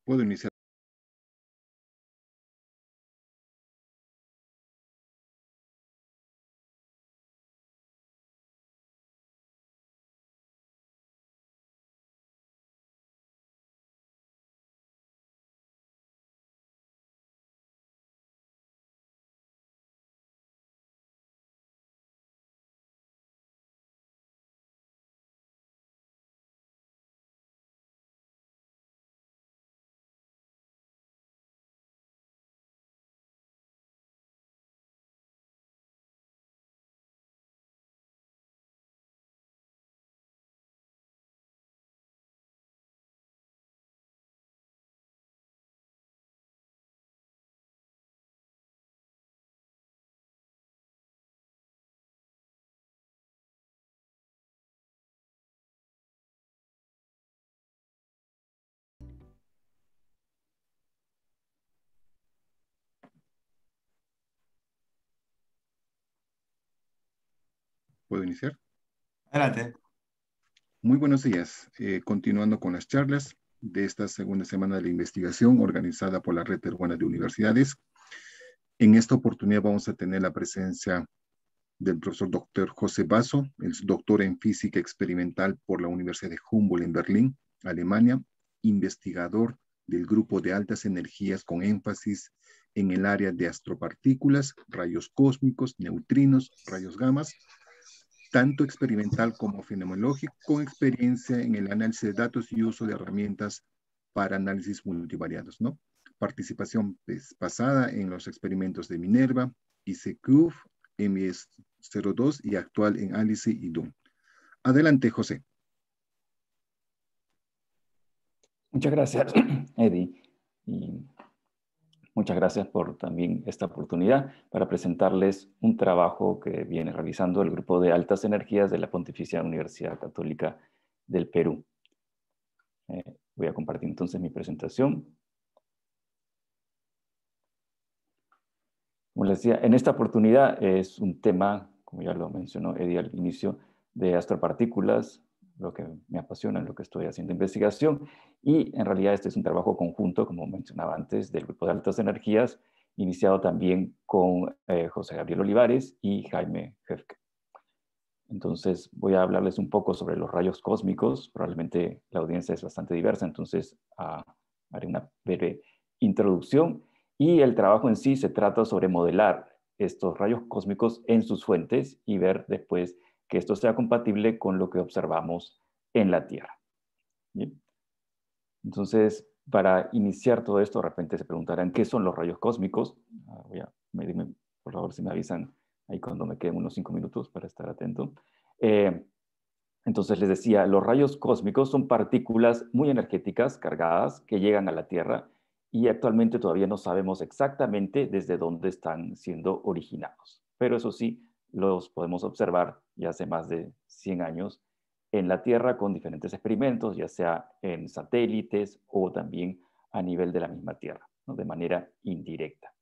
Puedo iniciar. ¿Puedo iniciar? Adelante. Muy buenos días. Continuando con las charlas de esta segunda semana de la investigación organizada por la Red Peruana de Universidades. En esta oportunidad vamos a tener la presencia del profesor doctor José Basso, el doctor en física experimental por la Universidad de Humboldt en Berlín, Alemania, investigador del grupo de altas energías con énfasis en el área de astropartículas, rayos cósmicos, neutrinos, rayos gamas, tanto experimental como fenomenológico, con experiencia en el análisis de datos y uso de herramientas para análisis multivariados, ¿no? Participación pasada en los experimentos de Minerva, ICQ, MS02 y actual en ALICE y DUN. Adelante, José. Muchas gracias, Eddie. Y muchas gracias por también esta oportunidad para presentarles un trabajo que viene realizando el Grupo de Altas Energías de la Pontificia Universidad Católica del Perú. Voy a compartir entonces mi presentación. Como les decía, en esta oportunidad es un tema, como ya lo mencionó Eddie al inicio, de astropartículas, lo que me apasiona, lo que estoy haciendo investigación, y en realidad este es un trabajo conjunto, como mencionaba antes, del Grupo de Altas Energías, iniciado también con José Gabriel Olivares y Jaime Hefke. Entonces voy a hablarles un poco sobre los rayos cósmicos. Probablemente la audiencia es bastante diversa, entonces haré una breve introducción. Y el trabajo en sí se trata sobre modelar estos rayos cósmicos en sus fuentes y ver después que esto sea compatible con lo que observamos en la Tierra. ¿Bien? Entonces, para iniciar todo esto, de repente se preguntarán qué son los rayos cósmicos. Dime, por favor, si me avisan ahí cuando me queden unos 5 minutos para estar atento. Eh, entonces les decía, los rayos cósmicos son partículas muy energéticas, cargadas, que llegan a la Tierra y actualmente todavía no sabemos exactamente desde dónde están siendo originados. Pero eso sí, los podemos observar ya hace más de 100 años en la Tierra con diferentes experimentos, ya sea en satélites o también a nivel de la misma Tierra, ¿no? De manera indirecta.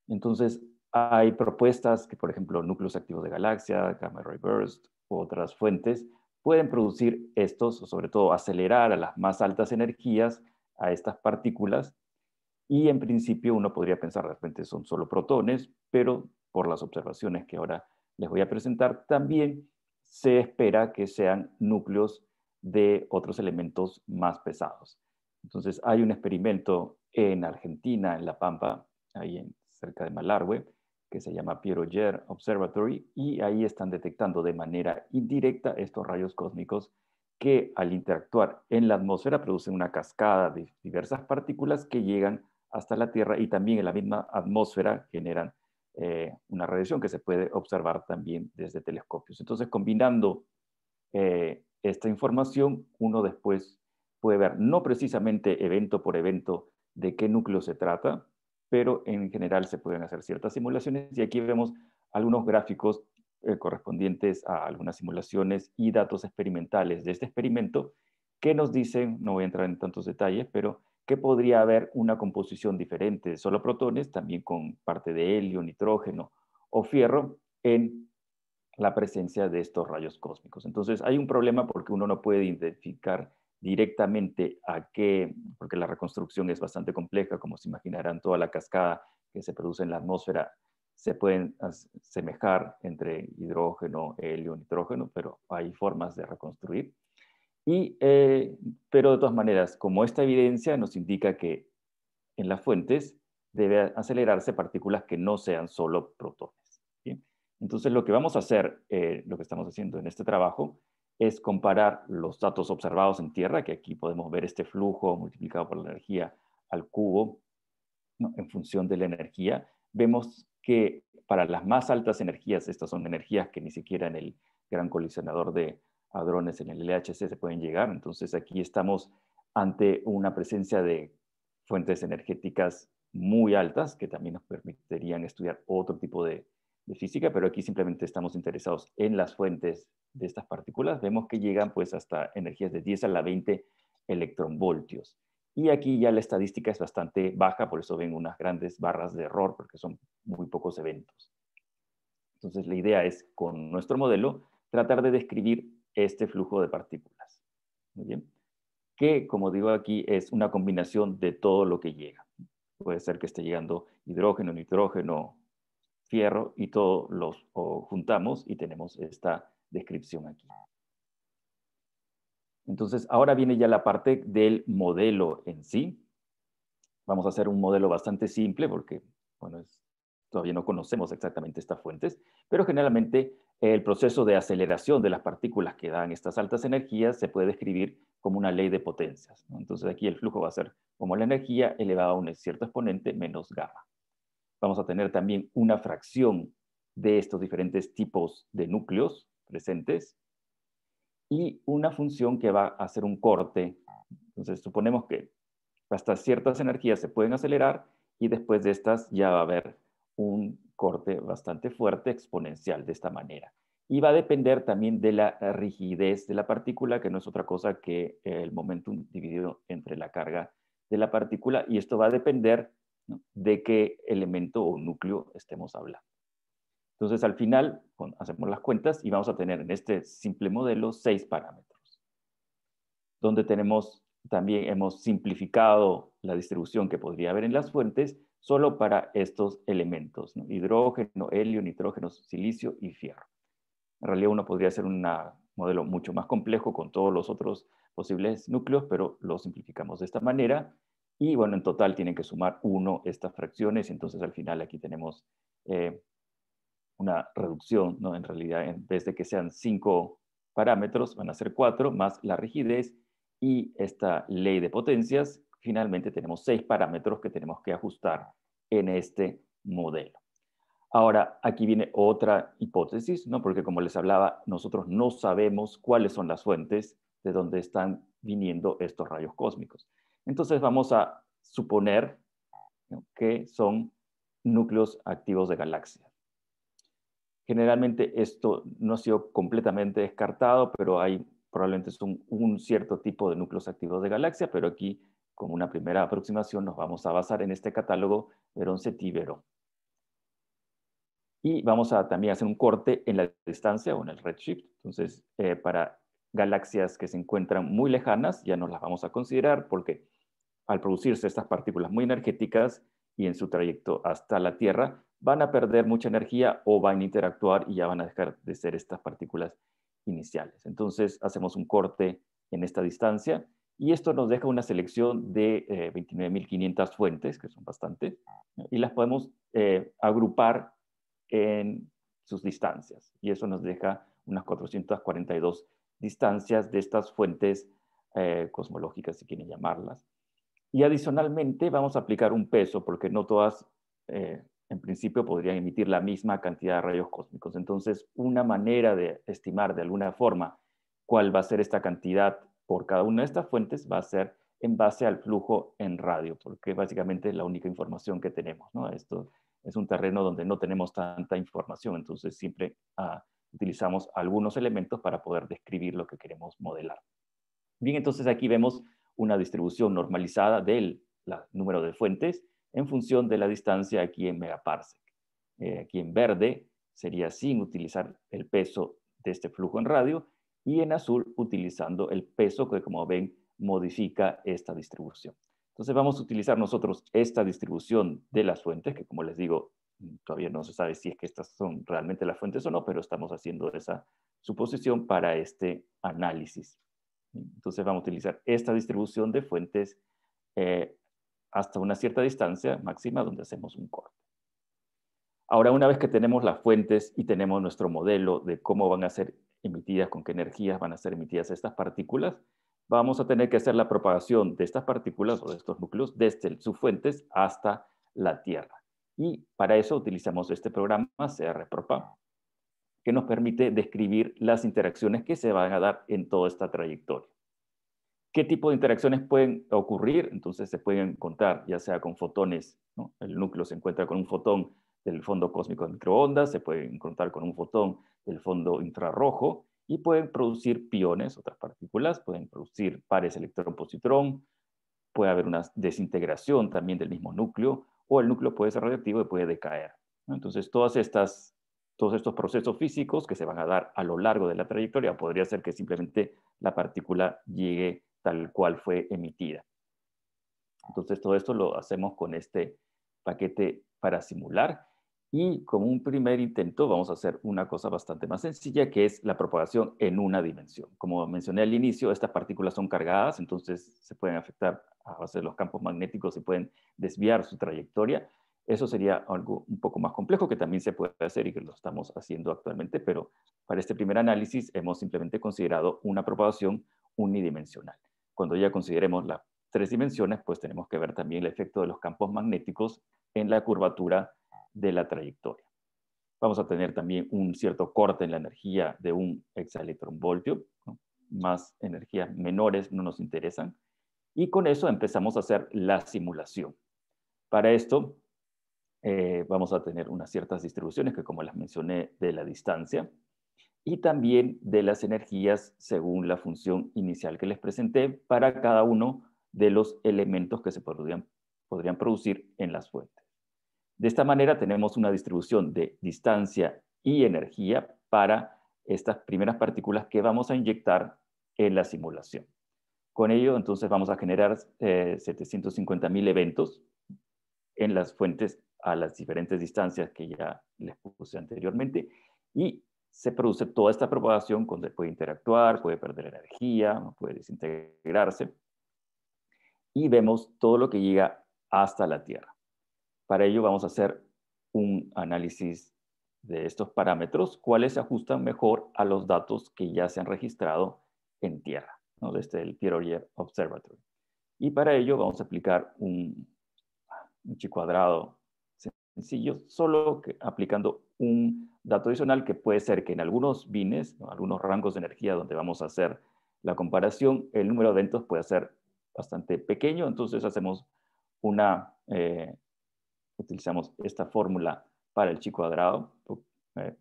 Entonces, hay propuestas que, por ejemplo, núcleos activos de galaxia, gamma ray burst u otras fuentes pueden producir estos, o sobre todo acelerar a las más altas energías a estas partículas. Y en principio uno podría pensar, de repente son solo protones, pero por las observaciones que ahora les voy a presentar, también se espera que sean núcleos de otros elementos más pesados. Entonces hay un experimento en Argentina, en La Pampa, cerca de Malargüe, que se llama Pierre Auger Observatory, y ahí están detectando de manera indirecta estos rayos cósmicos que al interactuar en la atmósfera producen una cascada de diversas partículas que llegan hasta la Tierra y también en la misma atmósfera generan una radiación que se puede observar también desde telescopios. Entonces, combinando esta información, uno después puede ver no precisamente evento por evento de qué núcleo se trata, pero en general se pueden hacer ciertas simulaciones y aquí vemos algunos gráficos correspondientes a algunas simulaciones y datos experimentales de este experimento que nos dicen, no voy a entrar en tantos detalles, pero que podría haber una composición diferente de solo protones, también con parte de helio, nitrógeno o fierro en la presencia de estos rayos cósmicos. Entonces hay un problema porque uno no puede identificar directamente a qué, porque la reconstrucción es bastante compleja, como se imaginarán, toda la cascada que se produce en la atmósfera se pueden asemejar entre hidrógeno, helio, nitrógeno, pero hay formas de reconstruir. Pero de todas maneras, como esta evidencia nos indica que en las fuentes debe acelerarse partículas que no sean solo protones. ¿Bien? Entonces lo que vamos a hacer, lo que estamos haciendo en este trabajo, es comparar los datos observados en Tierra, que aquí podemos ver este flujo multiplicado por la energía al cubo, ¿no? En función de la energía. Vemos que para las más altas energías, estas son energías que ni siquiera en el gran colisionador de hadrones, en el LHC, se pueden llegar. Entonces aquí estamos ante una presencia de fuentes energéticas muy altas que también nos permitirían estudiar otro tipo de física, pero aquí simplemente estamos interesados en las fuentes de estas partículas. Vemos que llegan pues hasta energías de 10 a la 20 electronvoltios. Y aquí ya la estadística es bastante baja, por eso ven unas grandes barras de error, porque son muy pocos eventos. Entonces la idea es, con nuestro modelo, tratar de describir este flujo de partículas. Muy bien. Que, como digo aquí, es una combinación de todo lo que llega. Puede ser que esté llegando hidrógeno, nitrógeno, fierro, y todos los juntamos y tenemos esta descripción aquí. Entonces, ahora viene ya la parte del modelo en sí. Vamos a hacer un modelo bastante simple porque, bueno, todavía no conocemos exactamente estas fuentes, pero generalmente el proceso de aceleración de las partículas que dan estas altas energías se puede describir como una ley de potencias, ¿no? Entonces aquí el flujo va a ser como la energía elevada a un cierto exponente menos gamma. Vamos a tener también una fracción de estos diferentes tipos de núcleos presentes y una función que va a hacer un corte. Entonces suponemos que hasta ciertas energías se pueden acelerar y después de estas ya va a haber un corte bastante fuerte exponencial de esta manera. Y va a depender también de la rigidez de la partícula, que no es otra cosa que el momentum dividido entre la carga de la partícula, y esto va a depender, ¿no?, de qué elemento o núcleo estemos hablando. Entonces, al final, hacemos las cuentas y vamos a tener en este simple modelo 6 parámetros, donde tenemos, también hemos simplificado la distribución que podría haber en las fuentes solo para estos elementos, ¿no? Hidrógeno, helio, nitrógeno, silicio y fierro. En realidad uno podría hacer un modelo mucho más complejo con todos los otros posibles núcleos, pero lo simplificamos de esta manera. Y bueno, en total tienen que sumar 1 estas fracciones, entonces al final aquí tenemos una reducción, ¿no? En realidad, en vez de que sean 5 parámetros, van a ser 4, más la rigidez y esta ley de potencias. Finalmente tenemos 6 parámetros que tenemos que ajustar en este modelo. Ahora, aquí viene otra hipótesis, ¿no? Porque como les hablaba, nosotros no sabemos cuáles son las fuentes de donde están viniendo estos rayos cósmicos. Entonces vamos a suponer, ¿no?, que son núcleos activos de galaxias. Generalmente esto no ha sido completamente descartado, pero hay probablemente son un cierto tipo de núcleos activos de galaxia, pero aquí, como una primera aproximación, nos vamos a basar en este catálogo Verón-Cetí-Verón. Y vamos a también hacer un corte en la distancia o en el redshift. Entonces, para galaxias que se encuentran muy lejanas, ya no las vamos a considerar porque al producirse estas partículas muy energéticas y en su trayecto hasta la Tierra, van a perder mucha energía o van a interactuar y ya van a dejar de ser estas partículas iniciales. Entonces, hacemos un corte en esta distancia y esto nos deja una selección de 29.500 fuentes, que son bastantes, y las podemos agrupar en sus distancias. Y eso nos deja unas 442 distancias de estas fuentes cosmológicas, si quieren llamarlas. Y adicionalmente vamos a aplicar un peso, porque no todas, en principio, podrían emitir la misma cantidad de rayos cósmicos. Entonces, una manera de estimar de alguna forma cuál va a ser esta cantidad por cada una de estas fuentes va a ser en base al flujo en radio, porque básicamente es la única información que tenemos, ¿no? Esto es un terreno donde no tenemos tanta información, entonces siempre utilizamos algunos elementos para poder describir lo que queremos modelar. Bien, entonces aquí vemos una distribución normalizada del número de fuentes en función de la distancia aquí en megaparsec. Aquí en verde sería sin utilizar el peso de este flujo en radio y en azul utilizando el peso que, como ven, modifica esta distribución. Entonces vamos a utilizar nosotros esta distribución de las fuentes, que como les digo, todavía no se sabe si es que estas son realmente las fuentes o no, pero estamos haciendo esa suposición para este análisis. Entonces vamos a utilizar esta distribución de fuentes hasta una cierta distancia máxima donde hacemos un corte. Ahora, una vez que tenemos las fuentes y tenemos nuestro modelo de cómo van a ser emitidas, con qué energías van a ser emitidas estas partículas, vamos a tener que hacer la propagación de estas partículas o de estos núcleos desde sus fuentes hasta la Tierra. Y para eso utilizamos este programa CRPROPA, que nos permite describir las interacciones que se van a dar en toda esta trayectoria. ¿Qué tipo de interacciones pueden ocurrir? Entonces se pueden encontrar ya sea con fotones, ¿no? El núcleo se encuentra con un fotón del fondo cósmico de microondas, se puede encontrar con un fotón del fondo infrarrojo y pueden producir piones, otras partículas, pueden producir pares electrón-positrón, puede haber una desintegración también del mismo núcleo o el núcleo puede ser radiactivo y puede decaer, ¿no? Entonces todos estos procesos físicos que se van a dar a lo largo de la trayectoria podría ser que simplemente la partícula llegue tal cual fue emitida. Entonces todo esto lo hacemos con este paquete para simular y como un primer intento vamos a hacer una cosa bastante más sencilla que es la propagación en una dimensión. Como mencioné al inicio, estas partículas son cargadas, entonces se pueden afectar a base de los campos magnéticos y pueden desviar su trayectoria. Eso sería algo un poco más complejo que también se puede hacer y que lo estamos haciendo actualmente, pero para este primer análisis hemos simplemente considerado una propagación unidimensional. Cuando ya consideremos las 3 dimensiones, pues tenemos que ver también el efecto de los campos magnéticos en la curvatura de la trayectoria. Vamos a tener también un cierto corte en la energía de un exaelectronvoltio, ¿no? Más energías menores no nos interesan. Y con eso empezamos a hacer la simulación. Para esto vamos a tener unas ciertas distribuciones que como las mencioné de la distancia y también de las energías según la función inicial que les presenté para cada uno de los elementos que se podrían producir en las fuentes. De esta manera tenemos una distribución de distancia y energía para estas primeras partículas que vamos a inyectar en la simulación. Con ello, entonces, vamos a generar 750.000 eventos en las fuentes a las diferentes distancias que ya les puse anteriormente y se produce toda esta propagación donde puede interactuar, puede perder energía, puede desintegrarse y vemos todo lo que llega hasta la Tierra. Para ello vamos a hacer un análisis de estos parámetros, cuáles se ajustan mejor a los datos que ya se han registrado en Tierra, ¿no? Desde el Pierre Observatory. Y para ello vamos a aplicar un chi cuadrado sencillo, solo que aplicando un dato adicional que puede ser que en algunos bines, ¿no? Algunos rangos de energía donde vamos a hacer la comparación, el número de eventos puede ser bastante pequeño, entonces hacemos utilizamos esta fórmula para el chi cuadrado,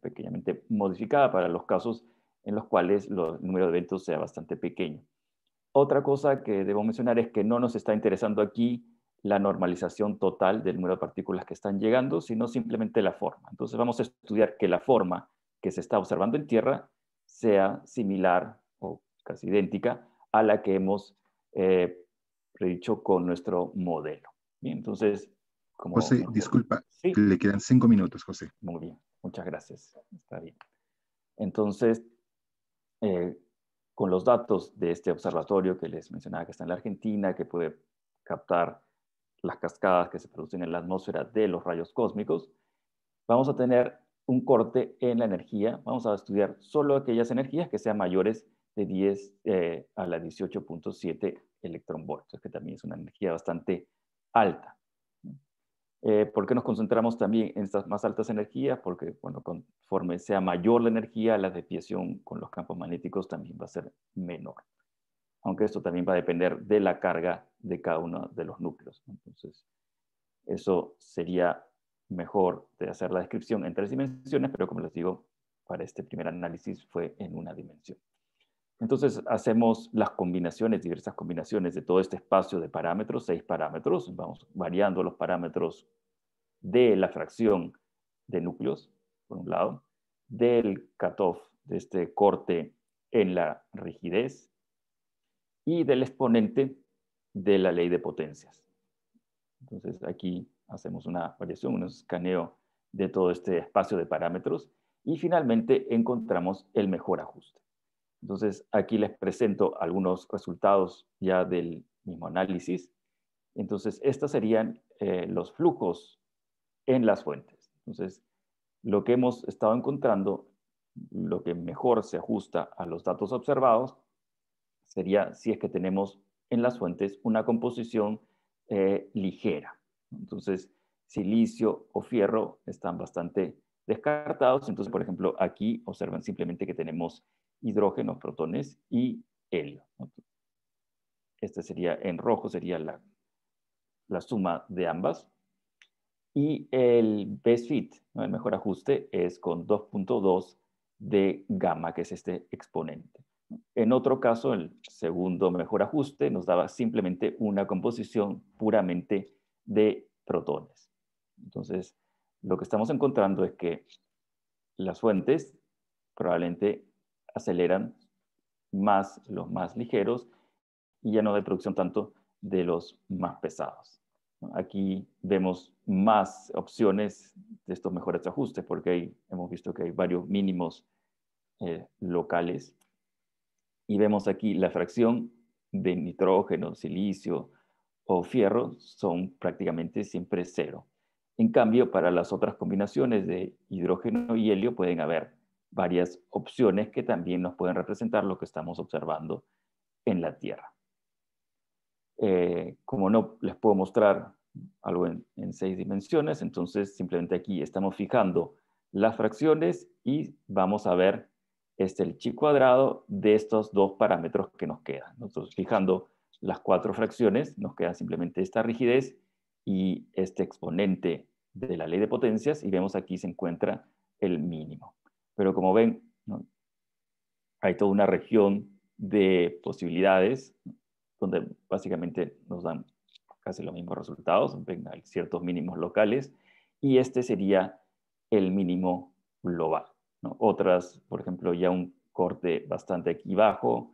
pequeñamente modificada para los casos en los cuales el número de eventos sea bastante pequeño. Otra cosa que debo mencionar es que no nos está interesando aquí la normalización total del número de partículas que están llegando, sino simplemente la forma. Entonces vamos a estudiar que la forma que se está observando en Tierra sea similar o casi idéntica a la que hemos predicho con nuestro modelo. Bien, entonces, José, disculpa, sí, le quedan 5 minutos, José. muy bien, muchas gracias. Está bien. Entonces, con los datos de este observatorio que les mencionaba que está en la Argentina, que puede captar las cascadas que se producen en la atmósfera de los rayos cósmicos, vamos a tener un corte en la energía. Vamos a estudiar solo aquellas energías que sean mayores de 10 a la 18.7 electronvoltios, que también es una energía bastante alta. ¿Por qué nos concentramos también en estas más altas energías? Porque, bueno, conforme sea mayor la energía, la desviación con los campos magnéticos también va a ser menor. Aunque esto también va a depender de la carga de cada uno de los núcleos. Entonces, eso sería mejor de hacer la descripción en 3 dimensiones, pero como les digo, para este primer análisis fue en una dimensión. Entonces hacemos las combinaciones, diversas combinaciones de todo este espacio de parámetros, 6 parámetros, vamos variando los parámetros de la fracción de núcleos, por un lado, del cutoff, de este corte en la rigidez, y del exponente de la ley de potencias. Entonces aquí hacemos una variación, un escaneo de todo este espacio de parámetros y finalmente encontramos el mejor ajuste. Entonces aquí les presento algunos resultados ya del mismo análisis. Entonces estos serían los flujos en las fuentes. Entonces lo que hemos estado encontrando, lo que mejor se ajusta a los datos observados, sería si es que tenemos en las fuentes una composición ligera. Entonces, silicio o fierro están bastante descartados. Entonces, por ejemplo, aquí observan simplemente que tenemos hidrógenos, protones y helio. Este sería, en rojo sería la suma de ambas. Y el best fit, ¿no? El mejor ajuste, es con 2.2 de gamma, que es este exponente. En otro caso, el segundo mejor ajuste nos daba simplemente una composición puramente de protones. Entonces, lo que estamos encontrando es que las fuentes probablemente aceleran más los más ligeros y ya no hay producción tanto de los más pesados. Aquí vemos más opciones de estos mejores ajustes porque hemos visto que hay varios mínimos locales y vemos aquí la fracción de nitrógeno, silicio o fierro son prácticamente siempre cero. En cambio, para las otras combinaciones de hidrógeno y helio pueden haber varias opciones que también nos pueden representar lo que estamos observando en la Tierra. Como no les puedo mostrar algo en 6 dimensiones, entonces simplemente aquí estamos fijando las fracciones y vamos a ver el chi cuadrado de estos dos parámetros que nos quedan. Nosotros fijando las 4 fracciones, nos queda simplemente esta rigidez y este exponente de la ley de potencias, y vemos aquí se encuentra el mínimo. Pero como ven, ¿no? Hay toda una región de posibilidades, ¿no? Donde básicamente nos dan casi los mismos resultados, ven, hay ciertos mínimos locales, y este sería el mínimo global, ¿no? Otras, por ejemplo, ya un corte bastante aquí bajo,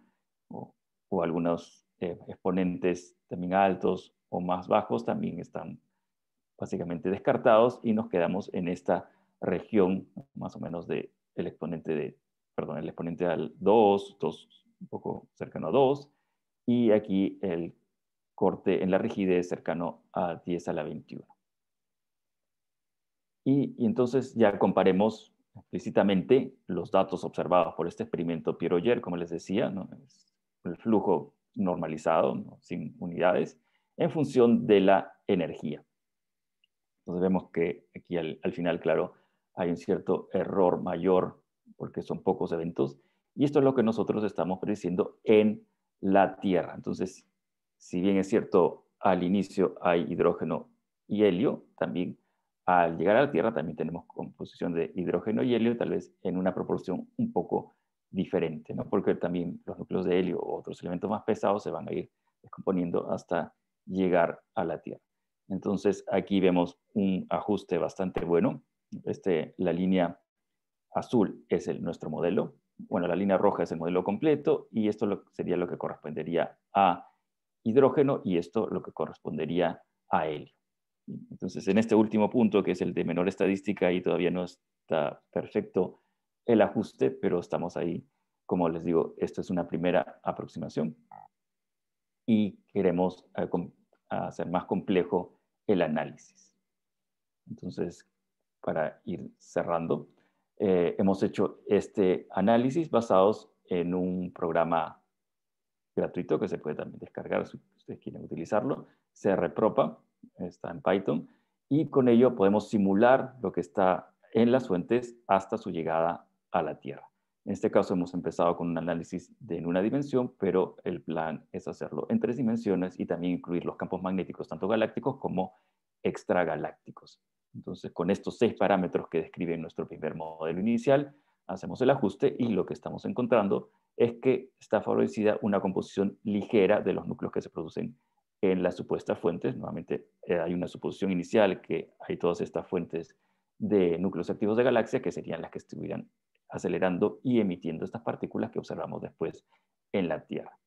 o algunos exponentes también altos o más bajos también están básicamente descartados, y nos quedamos en esta región más o menos del exponente de, perdón, el exponente al 2, un poco cercano a 2, y aquí el corte en la rigidez cercano a 10 a la 21. Y entonces ya comparemos explícitamente los datos observados por este experimento Pierre-Roger, como les decía, ¿no? Es el flujo normalizado, ¿no? Sin unidades, en función de la energía. Entonces vemos que aquí al final, claro, hay un cierto error mayor porque son pocos eventos, y esto es lo que nosotros estamos prediciendo en la Tierra. Entonces, si bien es cierto, al inicio hay hidrógeno y helio, también al llegar a la Tierra también tenemos composición de hidrógeno y helio, tal vez en una proporción un poco diferente, ¿no? Porque también los núcleos de helio o otros elementos más pesados se van a ir descomponiendo hasta llegar a la Tierra. Entonces aquí vemos un ajuste bastante bueno. La línea azul es nuestro modelo. Bueno, la línea roja es el modelo completo, y esto sería lo que correspondería a hidrógeno, y esto lo que correspondería a helio. Entonces, en este último punto, que es el de menor estadística, ahí todavía no está perfecto el ajuste, pero estamos ahí. Como les digo, esto es una primera aproximación y queremos hacer más complejo el análisis. Entonces, para ir cerrando, hemos hecho este análisis basados en un programa gratuito que se puede también descargar si ustedes quieren utilizarlo. CRPropa, está en Python, y con ello podemos simular lo que está en las fuentes hasta su llegada a la Tierra. En este caso hemos empezado con un análisis en una dimensión, pero el plan es hacerlo en 3 dimensiones y también incluir los campos magnéticos, tanto galácticos como extragalácticos. Entonces, con estos 6 parámetros que describen nuestro primer modelo inicial, hacemos el ajuste y lo que estamos encontrando es que está favorecida una composición ligera de los núcleos que se producen en las supuestas fuentes. Nuevamente, hay una suposición inicial que hay todas estas fuentes de núcleos activos de galaxia que serían las que estuvieran acelerando y emitiendo estas partículas que observamos después en la Tierra.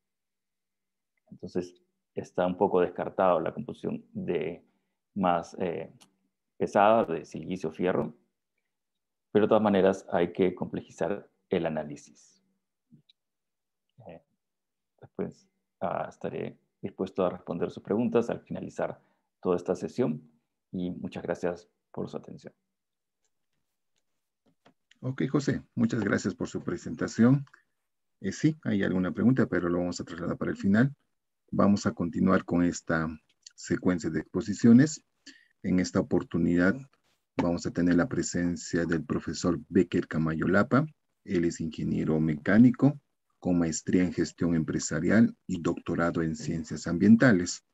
Entonces, está un poco descartado la composición de más pesada de silicio fierro, pero de todas maneras hay que complejizar el análisis. Después estaré dispuesto a responder sus preguntas al finalizar toda esta sesión y muchas gracias por su atención. Ok, José, muchas gracias por su presentación. Sí, hay alguna pregunta, pero lo vamos a trasladar para el final. Vamos a continuar con esta secuencia de exposiciones. En esta oportunidad vamos a tener la presencia del profesor Becker Camayolapa. Él es ingeniero mecánico con maestría en gestión empresarial y doctorado en ciencias ambientales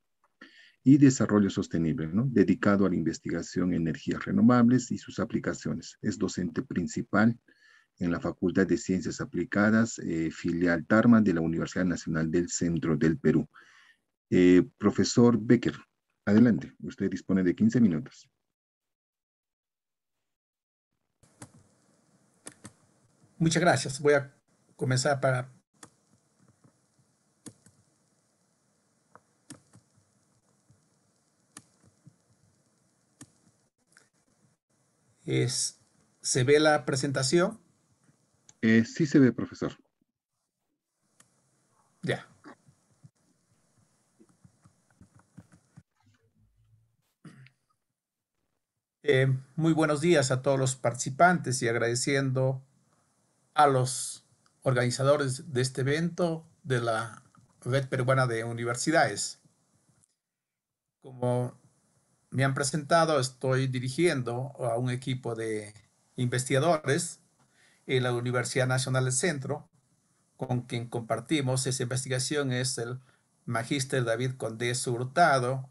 y desarrollo sostenible, ¿no? Dedicado a la investigación en energías renovables y sus aplicaciones. Es docente principal en la Facultad de Ciencias Aplicadas, filial Tarma de la Universidad Nacional del Centro del Perú. Profesor Becker, adelante, usted dispone de 15 minutos. Muchas gracias. Voy a comenzar para... ¿Se ve la presentación? Sí se ve, profesor. Ya. Muy buenos días a todos los participantes y agradeciendo a los organizadores de este evento de la Red Peruana de Universidades. Como me han presentado, estoy dirigiendo a un equipo de investigadores en la Universidad Nacional del Centro, con quien compartimos esa investigación es el magíster David Condés Hurtado,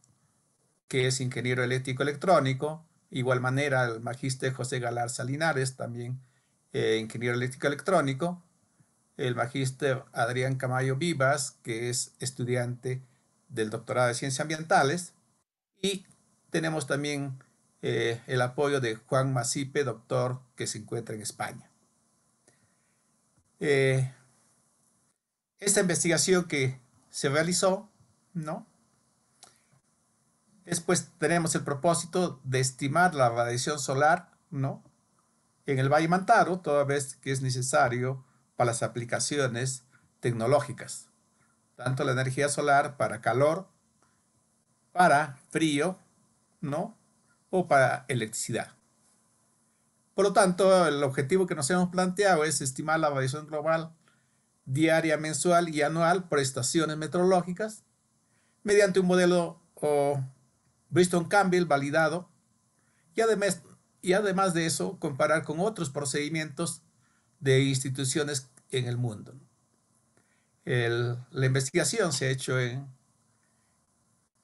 que es ingeniero eléctrico electrónico. Igual manera, el magíster José Galarza Linares, también ingeniero eléctrico electrónico. El magíster Adrián Camayo Vivas, que es estudiante del doctorado de Ciencias Ambientales. Y tenemos también el apoyo de Juan Masipe, doctor, que se encuentra en España. Esta investigación que se realizó, ¿no? Después tenemos el propósito de estimar la radiación solar, ¿no? En el Valle Mantaro, toda vez que es necesario para las aplicaciones tecnológicas, tanto la energía solar para calor, para frío, ¿no? O para electricidad. Por lo tanto, el objetivo que nos hemos planteado es estimar la radiación global diaria, mensual y anual por estaciones meteorológicas mediante un modelo Bristol-Campbell validado y además de eso comparar con otros procedimientos de instituciones en el mundo. La investigación se ha hecho en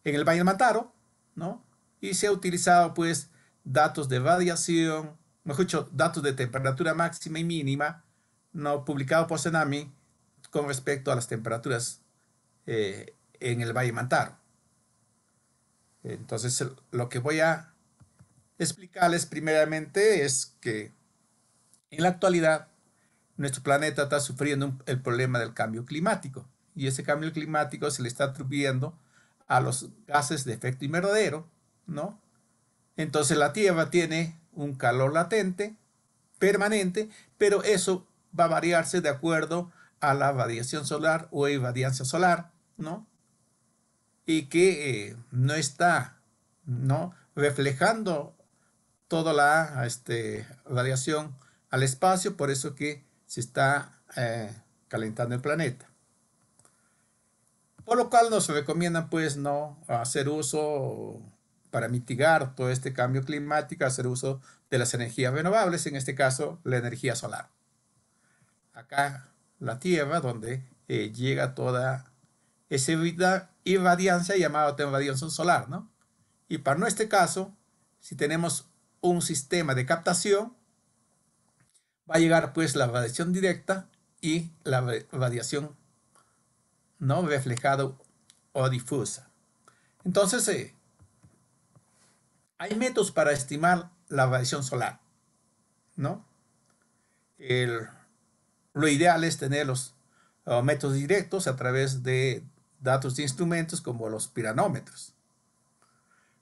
el Valle del Mantaro, ¿no? Y se ha utilizado pues datos de radiación, mejor dicho, datos de temperatura máxima y mínima, no publicado por Cenami con respecto a las temperaturas en el Valle Mantaro. Entonces, lo que voy a explicarles primeramente es que en la actualidad nuestro planeta está sufriendo el problema del cambio climático y ese cambio climático se le está atribuyendo a los gases de efecto invernadero, ¿no? Entonces la Tierra tiene un calor latente, permanente, pero eso va a variarse de acuerdo a la radiación solar o irradiancia solar, ¿no? Y que no está, ¿no?, reflejando toda la radiación al espacio, por eso que se está calentando el planeta. Por lo cual nos recomiendan pues no hacer uso, para mitigar todo este cambio climático, hacer uso de las energías renovables, en este caso la energía solar. Acá la Tierra, donde llega toda esa irradiancia llamada radiación solar, ¿no? Y para nuestro caso, si tenemos un sistema de captación, va a llegar pues la radiación directa y la radiación no reflejada o difusa. Entonces, hay métodos para estimar la radiación solar, ¿no? Lo ideal es tener los métodos directos a través de datos de instrumentos como los piranómetros.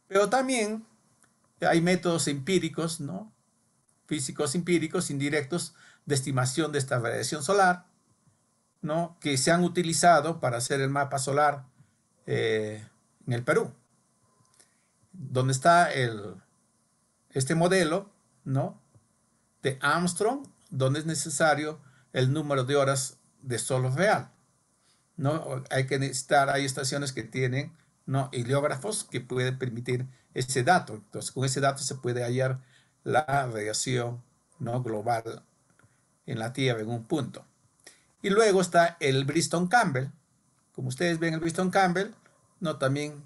Pero también hay métodos empíricos, ¿no? Físicos empíricos indirectos de estimación de esta radiación solar, ¿no? Que se han utilizado para hacer el mapa solar en el Perú, donde está este modelo, ¿no? De Armstrong, donde es necesario el número de horas de sol real, ¿no? Hay estaciones que tienen, ¿no? Heliógrafos que pueden permitir ese dato. Entonces, con ese dato se puede hallar la radiación, ¿no? Global en la Tierra en un punto. Y luego está el Bristol Campbell. Como ustedes ven, el Bristol Campbell, ¿no? También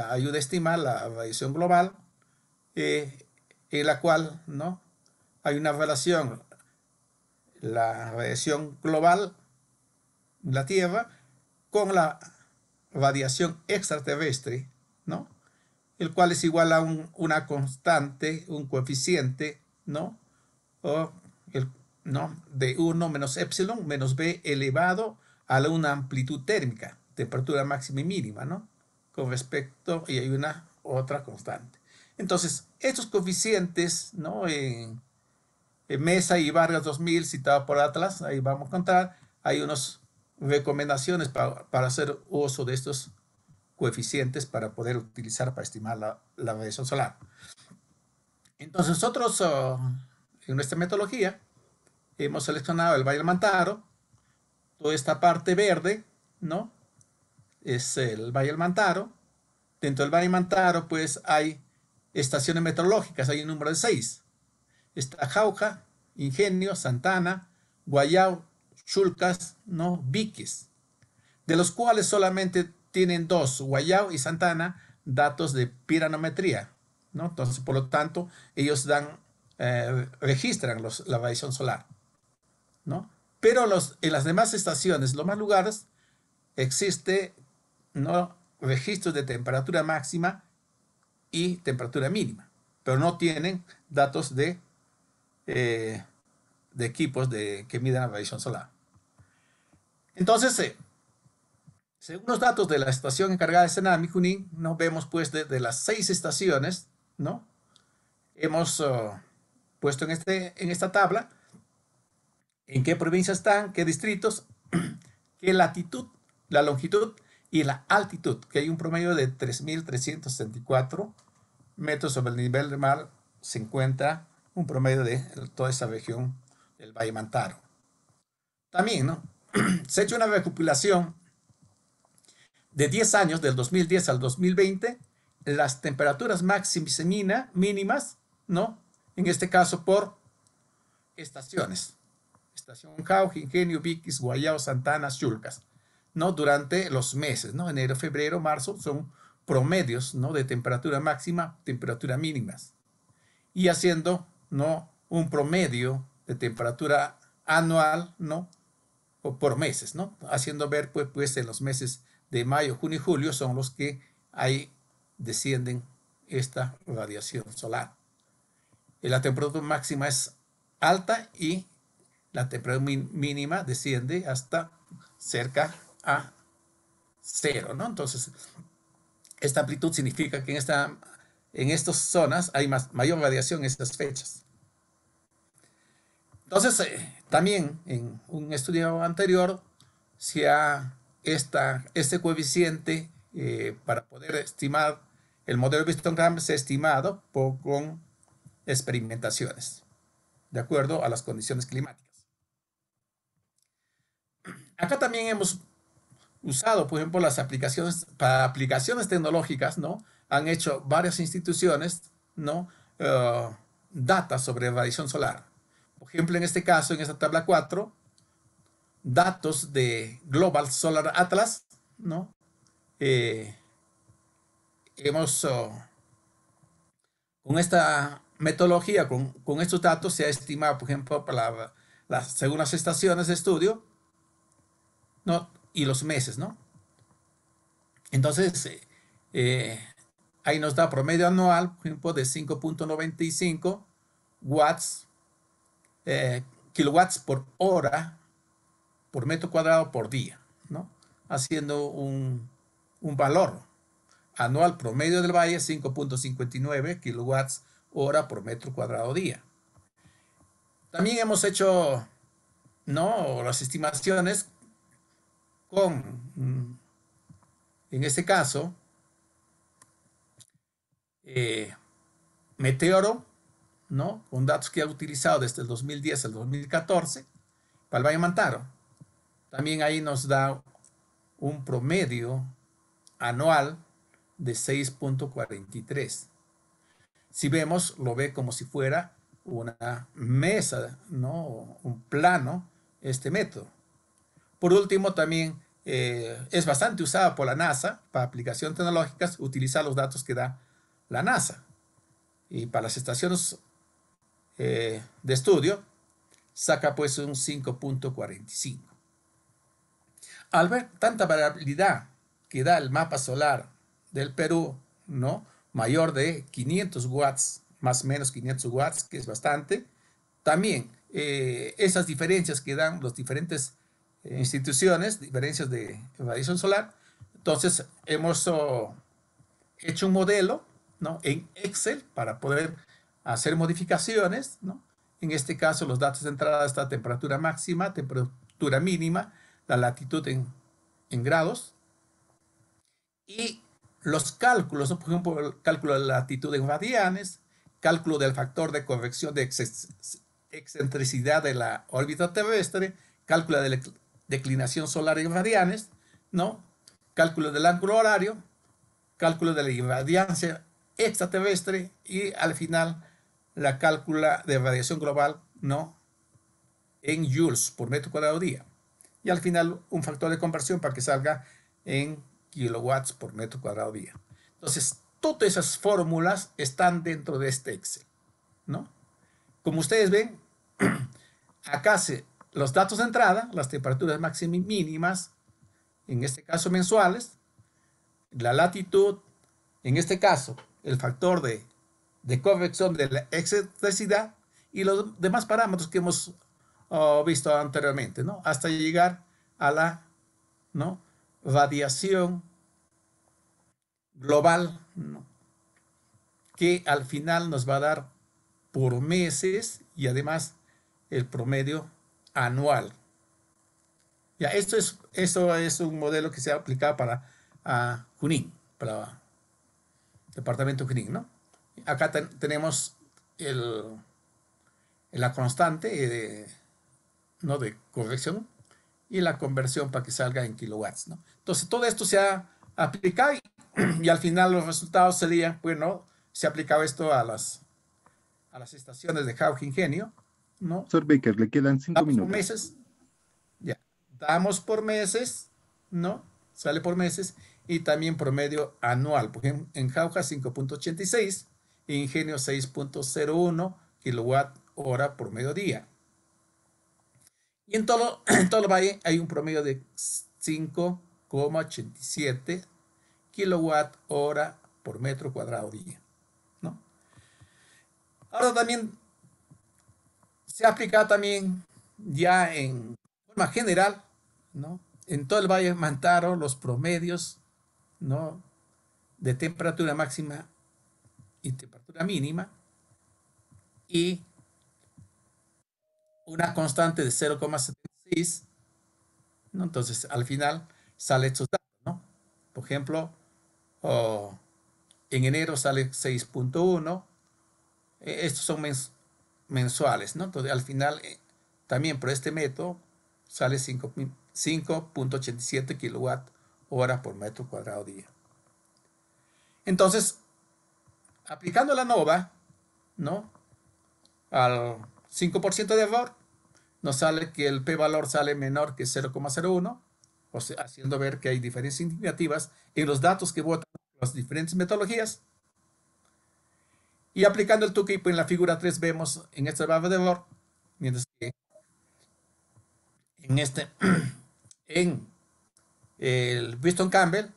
ayuda a estimar la radiación global, en la cual, ¿no? Hay una relación, la radiación global en la Tierra con la radiación extraterrestre, ¿no? El cual es igual a una constante, un coeficiente, ¿no? O ¿no? De 1 menos epsilon menos b elevado a una amplitud térmica, temperatura máxima y mínima, ¿no? Con respecto, y hay una otra constante. Entonces, estos coeficientes, ¿no? En Mesa y Vargas 2000, citado por Atlas, ahí vamos a encontrar, hay unas recomendaciones para hacer uso de estos coeficientes para poder utilizar para estimar la radiación solar. Entonces, nosotros en nuestra metodología hemos seleccionado el Valle del Mantaro, toda esta parte verde, ¿no? Es el Valle del Mantaro. Dentro del Valle del Mantaro, pues hay estaciones meteorológicas, hay un número de 6. Está Jauja, Ingenio, Santana, Guayao, Chulcas, ¿no? Viquis, de los cuales solamente tienen 2, Guayao y Santana, datos de piranometría, ¿no? Entonces, por lo tanto, ellos registran la radiación solar, ¿no? Pero en las demás estaciones, los demás lugares, existe, ¿no? Registros de temperatura máxima y temperatura mínima, pero no tienen datos de equipos que midan la radiación solar. Entonces, según los datos de la estación encargada de Senami Junín, nos vemos pues de las 6 estaciones, ¿no? Hemos puesto en esta tabla en qué provincias están, qué distritos, qué latitud, la longitud y la altitud, que hay un promedio de 3.364 metros sobre el nivel del mar, se encuentra un promedio de toda esa región del Valle Mantaro. También, ¿no? Se ha hecho una recopilación de 10 años, del 2010 al 2020, las temperaturas máximas y mínimas, ¿no? En este caso por estaciones. Estación Jauja, Ingenio, Viquis, Guayao, Santana, Chulcas, ¿no? Durante los meses, ¿no? Enero, febrero, marzo, son promedios, ¿no? De temperatura máxima, temperatura mínimas. Y haciendo, ¿no? Un promedio de temperatura anual, ¿no? O por meses, ¿no? Haciendo ver, pues en los meses de mayo, junio y julio son los que ahí descienden esta radiación solar. La temperatura máxima es alta y la temperatura mínima desciende hasta cerca a 0, ¿no? Entonces, esta amplitud significa que en estas zonas hay mayor radiación en estas fechas. Entonces, también en un estudio anterior se ha este coeficiente para poder estimar el modelo Bristol Campbell se ha estimado con experimentaciones de acuerdo a las condiciones climáticas. Acá también hemos usado, por ejemplo, las aplicaciones para aplicaciones tecnológicas, ¿no? Han hecho varias instituciones, ¿no? Data sobre radiación solar. Por ejemplo, en este caso, en esta tabla 4, datos de Global Solar Atlas, ¿no? Con esta metodología, con estos datos, se ha estimado, por ejemplo, según las estaciones de estudio, ¿no? Y los meses, ¿no? Entonces, ahí nos da promedio anual, por ejemplo, de 5.95 watts, kilowatts por hora, por metro cuadrado por día, ¿no? Haciendo un un valor anual promedio del valle, 5.59 kilowatts hora por metro cuadrado día. También hemos hecho, ¿no?, las estimaciones con, en este caso, Meteoro, ¿no?, con datos que ha utilizado desde el 2010 al 2014 para el Valle Mantaro. También ahí nos da un promedio anual de 6.43. Si vemos, lo ve como si fuera una mesa, ¿no?, un plano, este método. Por último, también es bastante usada por la NASA para aplicaciones tecnológicas, utilizar los datos que da la NASA. Y para las estaciones de estudio, saca pues un 5.45. Al ver tanta variabilidad que da el mapa solar del Perú, ¿no?, mayor de 500 watts, más o menos 500 watts, que es bastante, también esas diferencias que dan las diferentes instituciones, diferencias de radiación solar. Entonces hemos hecho un modelo, ¿no?, en Excel para poder hacer modificaciones, ¿no? En este caso los datos de entrada está temperatura máxima, temperatura mínima, la latitud en grados y los cálculos, ¿no? Por ejemplo, el cálculo de la latitud en radianes, cálculo del factor de corrección de excentricidad de la órbita terrestre, cálculo de la declinación solar en radianes, ¿no?, cálculo del ángulo horario, cálculo de la irradiancia extraterrestre y al final la cálcula de radiación global, ¿no?, en joules por metro cuadrado día. Y al final un factor de conversión para que salga en kilowatts por metro cuadrado día. Entonces, todas esas fórmulas están dentro de este Excel, ¿no? Como ustedes ven, acá los datos de entrada, las temperaturas máximas y mínimas, en este caso mensuales, la latitud, en este caso, el factor de corrección de la excentricidad y los demás parámetros que hemos visto anteriormente, ¿no?, hasta llegar a la, ¿no?, radiación global, ¿no?, que al final nos va a dar por meses y además el promedio anual. Ya, esto es un modelo que se ha aplicado para Junín, para el departamento de Junín, ¿no? Acá tenemos la constante ¿no?, de corrección y la conversión para que salga en kilowatts, ¿no? Entonces, todo esto se ha aplicado y al final los resultados serían, bueno, se ha aplicado esto a las estaciones de Jauja Ingenio, ¿no? Sir Baker, le quedan 5 Damos por minutos. meses, ya, damos por meses, ¿no? Sale por meses y también promedio anual. Por ejemplo, en Jauja 5.86, Ingenio 6.01 kilowatt hora por mediodía. Y en todo el valle hay un promedio de 5.87 kilowatt hora por metro cuadrado día, ¿no? Ahora también se ha aplicado también ya en forma general, ¿no?, en todo el Valle Mantaro los promedios, ¿no?, de temperatura máxima y temperatura mínima y una constante de 0,76, ¿no? Entonces al final sale estos datos, ¿no? Por ejemplo, en enero sale 6.1, estos son mensuales, ¿no? Entonces al final también por este método sale 5.87 kilowatt hora por metro cuadrado día. Entonces, aplicando la NOVA, ¿no?, al 5% de error, nos sale que el p-valor sale menor que 0,01, o sea, haciendo ver que hay diferencias significativas en los datos que votan las diferentes metodologías. Y aplicando el Tukey, pues en la figura 3 vemos en esta barra de error, mientras que en el Bristol Campbell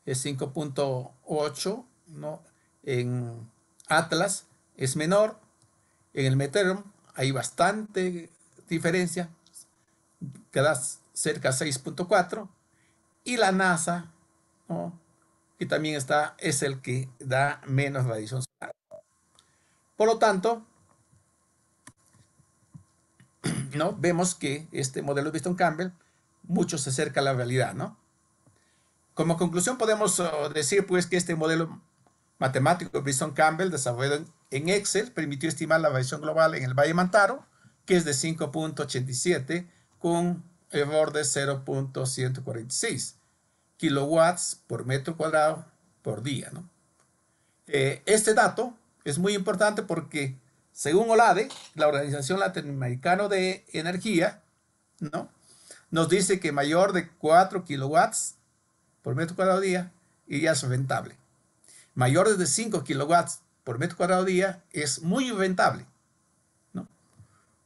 es 5.8, ¿no? En Atlas es menor, en el Meteor hay bastante diferencia, queda cerca de 6.4, y la NASA, ¿no? Y también es el que da menos radiación solar. Por lo tanto, ¿no? Vemos que este modelo de Wheaton-Campbell mucho se acerca a la realidad, ¿no? Como conclusión podemos decir pues que este modelo matemático de Wheaton-Campbell desarrollado en Excel permitió estimar la radiación global en el Valle Mantaro, que es de 5.87 con error de 0.146 kilowatts por metro cuadrado por día, ¿no? Este dato es muy importante porque, según OLADE, la Organización Latinoamericana de Energía, ¿no?, nos dice que mayor de 4 kilowatts por metro cuadrado día y ya es rentable. Mayores de 5 kilowatts por metro cuadrado día es muy rentable, ¿no?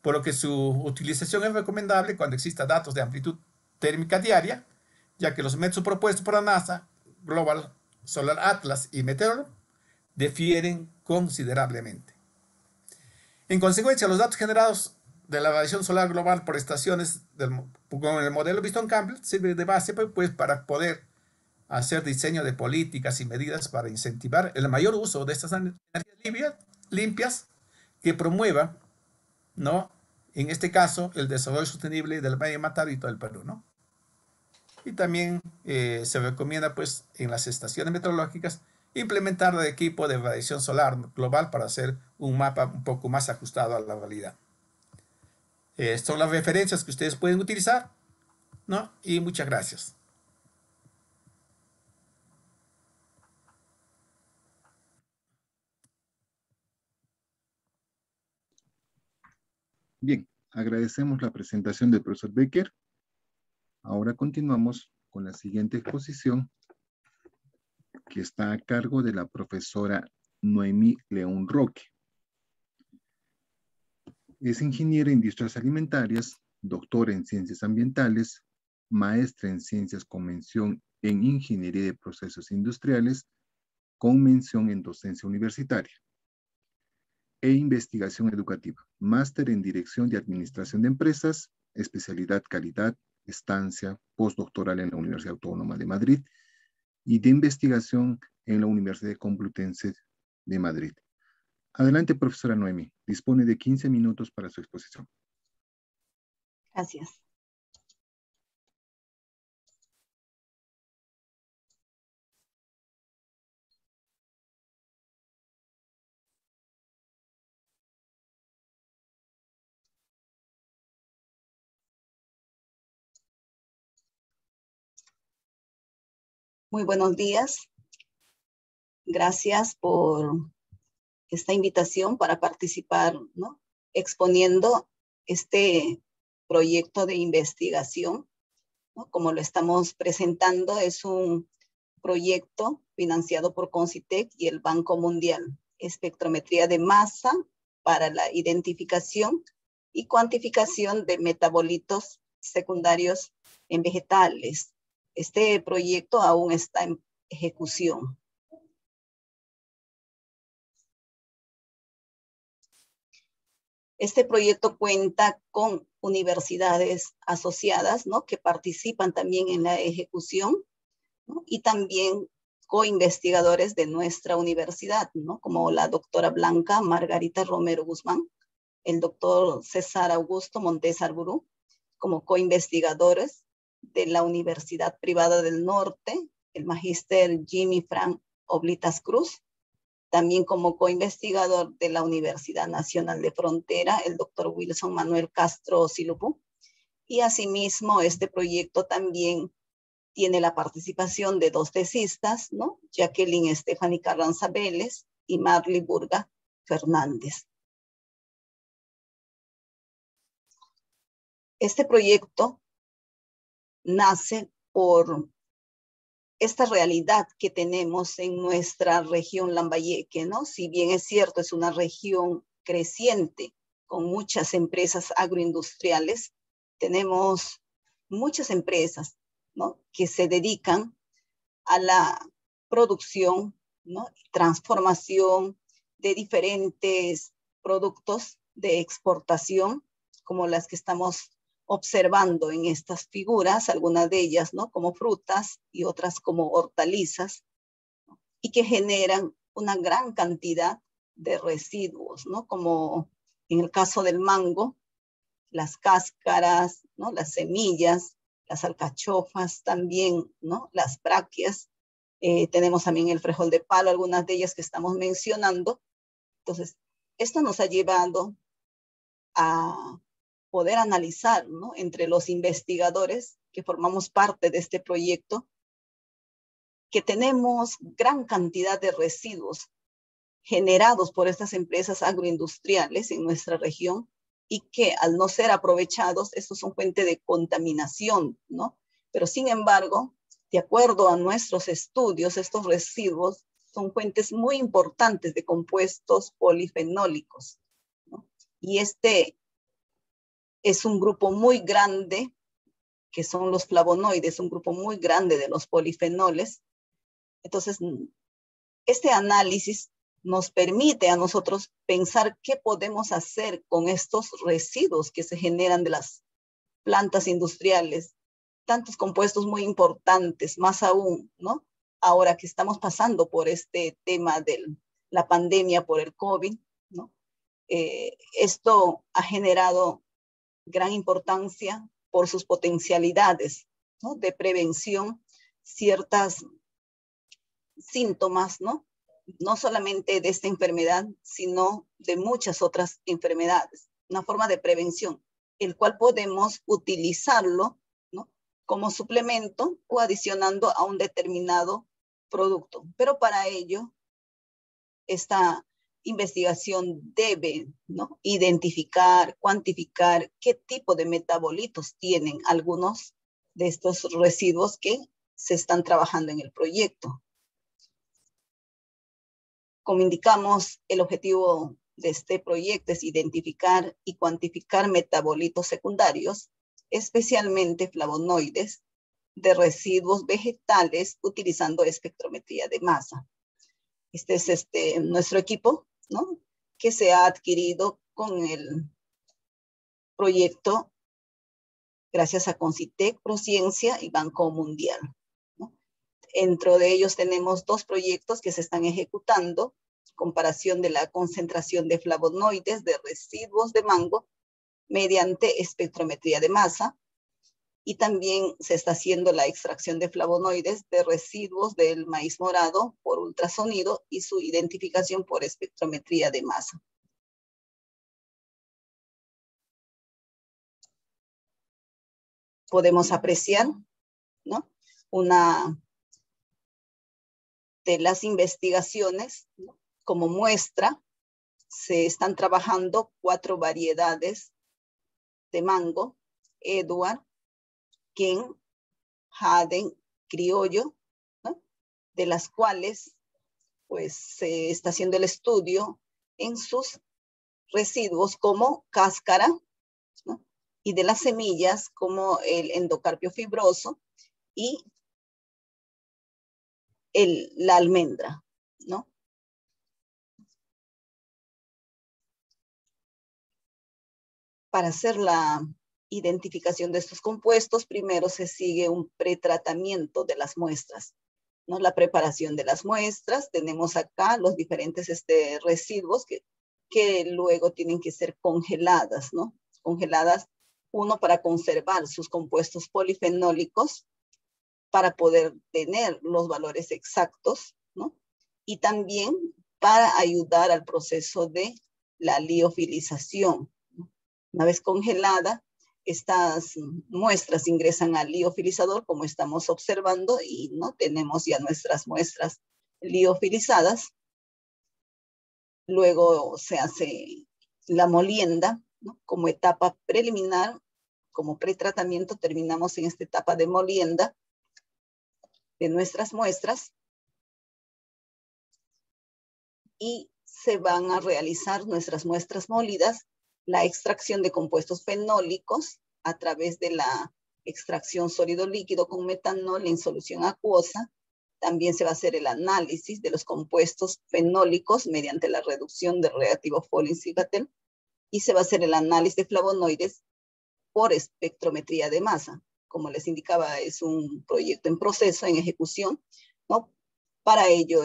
Por lo que su utilización es recomendable cuando exista datos de amplitud térmica diaria, ya que los métodos propuestos por la NASA, Global Solar Atlas y Meteor difieren considerablemente. En consecuencia, los datos generados de la radiación solar global por estaciones con el modelo Wheaton-Campbell sirven de base pues, para poder hacer diseño de políticas y medidas para incentivar el mayor uso de estas energías limpias que promuevan, ¿no?, en este caso, el desarrollo sostenible del Valle Mantaro y todo el Perú, ¿no? Y también se recomienda, pues, en las estaciones meteorológicas, implementar el equipo de radiación solar global para hacer un mapa un poco más ajustado a la realidad. Son las referencias que ustedes pueden utilizar, ¿no? Y muchas gracias. Bien, agradecemos la presentación del profesor Becker. Ahora continuamos con la siguiente exposición, que está a cargo de la profesora Noemí León Roque. Es ingeniera en industrias alimentarias, doctora en ciencias ambientales, maestra en ciencias con mención en ingeniería de procesos industriales, con mención en docencia universitaria e investigación educativa, máster en dirección de administración de empresas, especialidad calidad, estancia postdoctoral en la Universidad Autónoma de Madrid y de investigación en la Universidad Complutense de Madrid. Adelante, profesora Noemí. Dispone de 15 minutos para su exposición. Gracias. Muy buenos días. Gracias por esta invitación para participar, ¿no?, exponiendo este proyecto de investigación, ¿no? Como lo estamos presentando, es un proyecto financiado por Concitec y el Banco Mundial, espectrometría de masa para la identificación y cuantificación de metabolitos secundarios en vegetales. Este proyecto aún está en ejecución. Este proyecto cuenta con universidades asociadas, ¿no?, que participan también en la ejecución, ¿no?, y también co-investigadores de nuestra universidad, ¿no?, como la doctora Blanca Margarita Romero Guzmán, el doctor César Augusto Montes Arburú, como co-investigadores de la Universidad Privada del Norte, el magíster Jimmy Frank Oblitas Cruz, también como co-investigador de la Universidad Nacional de Frontera, el doctor Wilson Manuel Castro Silupú. Y asimismo, este proyecto también tiene la participación de dos tesistas, ¿no?, Jacqueline Stephanie Carranza Vélez y Marley Burga Fernández. Este proyecto nace por esta realidad que tenemos en nuestra región Lambayeque, ¿no? Si bien es cierto, es una región creciente con muchas empresas agroindustriales, tenemos muchas empresas, ¿no?, que se dedican a la producción, ¿no?, transformación de diferentes productos de exportación, como las que estamos observando en estas figuras, algunas de ellas, ¿no? Como frutas y otras como hortalizas, ¿no? Y que generan una gran cantidad de residuos, ¿no? Como en el caso del mango, las cáscaras, ¿no? Las semillas, las alcachofas también, ¿no? Las brácteas. Tenemos también el frijol de palo, algunas de ellas que estamos mencionando. Entonces, esto nos ha llevado a poder analizar, ¿no? Entre los investigadores que formamos parte de este proyecto, que tenemos gran cantidad de residuos generados por estas empresas agroindustriales en nuestra región y que al no ser aprovechados, estos son fuente de contaminación, ¿no? Pero sin embargo, de acuerdo a nuestros estudios, estos residuos son fuentes muy importantes de compuestos polifenólicos, ¿no? Y este es un grupo muy grande, que son los flavonoides, un grupo muy grande de los polifenoles. Entonces, este análisis nos permite a nosotros pensar qué podemos hacer con estos residuos que se generan de las plantas industriales, tantos compuestos muy importantes, más aún, ¿no? Ahora que estamos pasando por este tema de la pandemia por el COVID, ¿no? Esto ha generado gran importancia por sus potencialidades, ¿no? De prevención, ciertas síntomas, ¿no? No solamente de esta enfermedad, sino de muchas otras enfermedades. Una forma de prevención, el cual podemos utilizarlo, ¿no? Como suplemento o adicionando a un determinado producto. Pero para ello, esta investigación debe, ¿no? Identificar, cuantificar qué tipo de metabolitos tienen algunos de estos residuos que se están trabajando en el proyecto. Como indicamos, el objetivo de este proyecto es identificar y cuantificar metabolitos secundarios, especialmente flavonoides, de residuos vegetales utilizando espectrometría de masa. Este es nuestro equipo, ¿no? Que se ha adquirido con el proyecto gracias a Concitec, Prociencia y Banco Mundial, ¿no? Dentro de ellos tenemos 2 proyectos que se están ejecutando, comparación de la concentración de flavonoides de residuos de mango mediante espectrometría de masa, y también se está haciendo la extracción de flavonoides de residuos del maíz morado por ultrasonido y su identificación por espectrometría de masa. Podemos apreciar, ¿no? Una de las investigaciones, ¿no? Como muestra, se están trabajando 4 variedades de mango: Edward, Ken, Haden, Criollo, ¿no? De las cuales pues se está haciendo el estudio en sus residuos como cáscara, ¿no? Y de las semillas como el endocarpio fibroso y la almendra, ¿no? Para hacer la identificación de estos compuestos, primero se sigue un pretratamiento de las muestras, ¿no? La preparación de las muestras. Tenemos acá los diferentes residuos que luego tienen que ser congeladas, ¿no? Congeladas, uno, para conservar sus compuestos polifenólicos, para poder tener los valores exactos, ¿no? Y también para ayudar al proceso de la liofilización. Una vez congelada, estas muestras ingresan al liofilizador, como estamos observando, y no tenemos ya nuestras muestras liofilizadas. Luego se hace la molienda, ¿no? Como etapa preliminar, como pretratamiento, terminamos en esta etapa de molienda de nuestras muestras y se van a realizar nuestras muestras molidas, la extracción de compuestos fenólicos a través de la extracción sólido líquido con metanol en solución acuosa. También se va a hacer el análisis de los compuestos fenólicos mediante la reducción del reactivo folio-cigatel, y se va a hacer el análisis de flavonoides por espectrometría de masa. Como les indicaba, es un proyecto en proceso, en ejecución, ¿no? Para ello,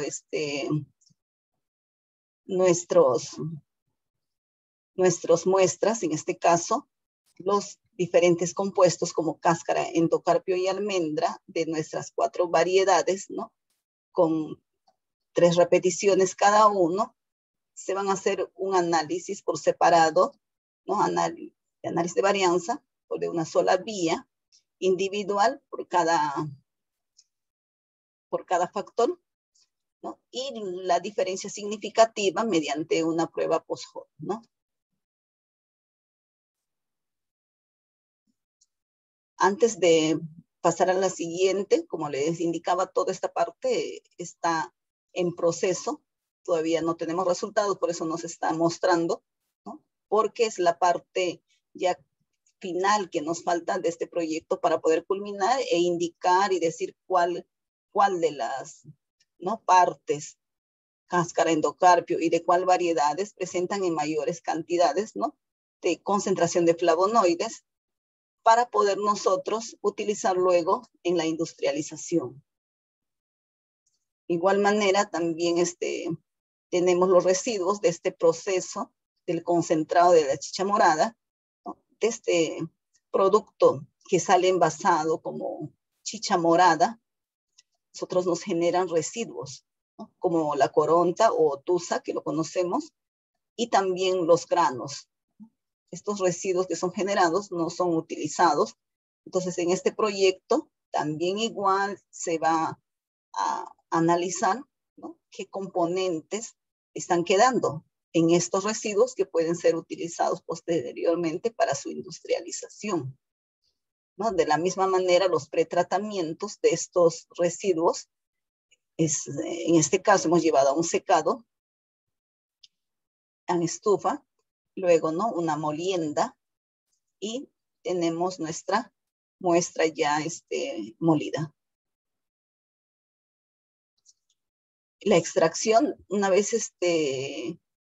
nuestros muestras, en este caso, los diferentes compuestos como cáscara, endocarpio y almendra de nuestras 4 variedades, ¿no? Con 3 repeticiones cada uno, se van a hacer un análisis por separado, ¿no? Análisis de varianza por de una sola vía, individual por cada factor, ¿no? Y la diferencia significativa mediante una prueba post-hoc, ¿no? Antes de pasar a la siguiente, como les indicaba, toda esta parte está en proceso. Todavía no tenemos resultados, por eso nos está mostrando, ¿no? Porque es la parte ya final que nos falta de este proyecto para poder culminar e indicar y decir cuál de las, ¿no?, partes, cáscara, endocarpio y de cuál variedades presentan en mayores cantidades, ¿no?, de concentración de flavonoides, para poder nosotros utilizar luego en la industrialización. De igual manera, también tenemos los residuos de este proceso del concentrado de la chicha morada, ¿no?, de este producto que sale envasado como chicha morada. Nosotros nos generan residuos, ¿no?, como la coronta o tusa, que lo conocemos, y también los granos. Estos residuos que son generados no son utilizados. Entonces, en este proyecto también igual se va a analizar, ¿no?, qué componentes están quedando en estos residuos que pueden ser utilizados posteriormente para su industrialización, ¿no? De la misma manera, los pretratamientos de estos residuos, en este caso hemos llevado a un secado en estufa, luego, ¿no?, una molienda, y tenemos nuestra muestra ya molida. La extracción, una vez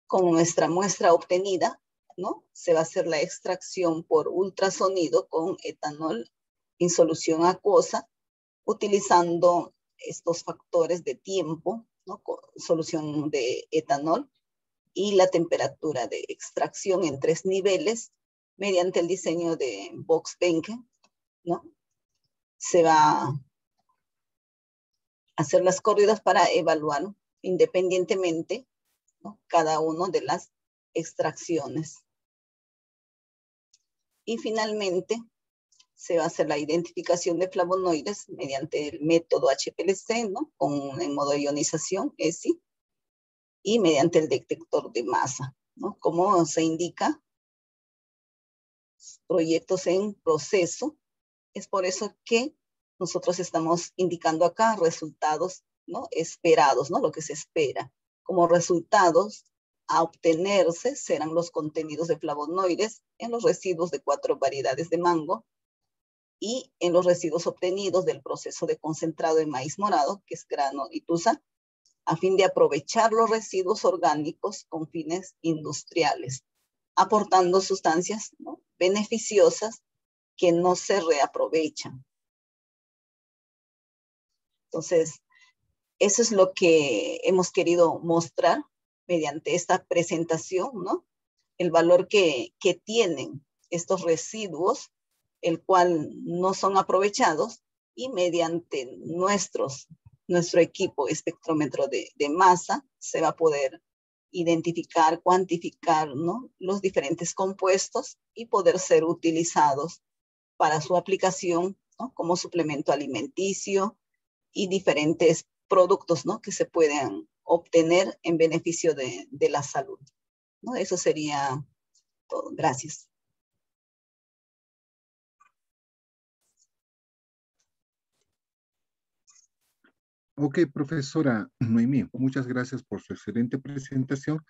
con nuestra muestra obtenida, ¿no?, se va a hacer la extracción por ultrasonido con etanol en solución acuosa, utilizando estos factores de tiempo, ¿no?, con solución de etanol, y la temperatura de extracción en 3 niveles mediante el diseño de Box-Benke, ¿no? Se va a hacer las corridas para evaluar independientemente, ¿no?, cada una de las extracciones. Y finalmente se va a hacer la identificación de flavonoides mediante el método HPLC, ¿no?, en modo de ionización, ESI, y mediante el detector de masa, ¿no? Como se indica, proyectos en proceso. Es por eso que nosotros estamos indicando acá resultados, ¿no?, esperados, ¿no?, lo que se espera. Como resultados a obtenerse serán los contenidos de flavonoides en los residuos de 4 variedades de mango y en los residuos obtenidos del proceso de concentrado de maíz morado, que es grano y tusa, a fin de aprovechar los residuos orgánicos con fines industriales, aportando sustancias, ¿no?, beneficiosas que no se reaprovechan. Entonces, eso es lo que hemos querido mostrar mediante esta presentación, ¿no?, el valor que tienen estos residuos, el cual no son aprovechados, y mediante nuestro equipo espectrómetro de masa se va a poder identificar, cuantificar, ¿no?, los diferentes compuestos y poder ser utilizados para su aplicación, ¿no?, como suplemento alimenticio y diferentes productos, ¿no?, que se pueden obtener en beneficio de la salud, ¿no? Eso sería todo. Gracias. Ok, profesora Noemí, muchas gracias por su excelente presentación.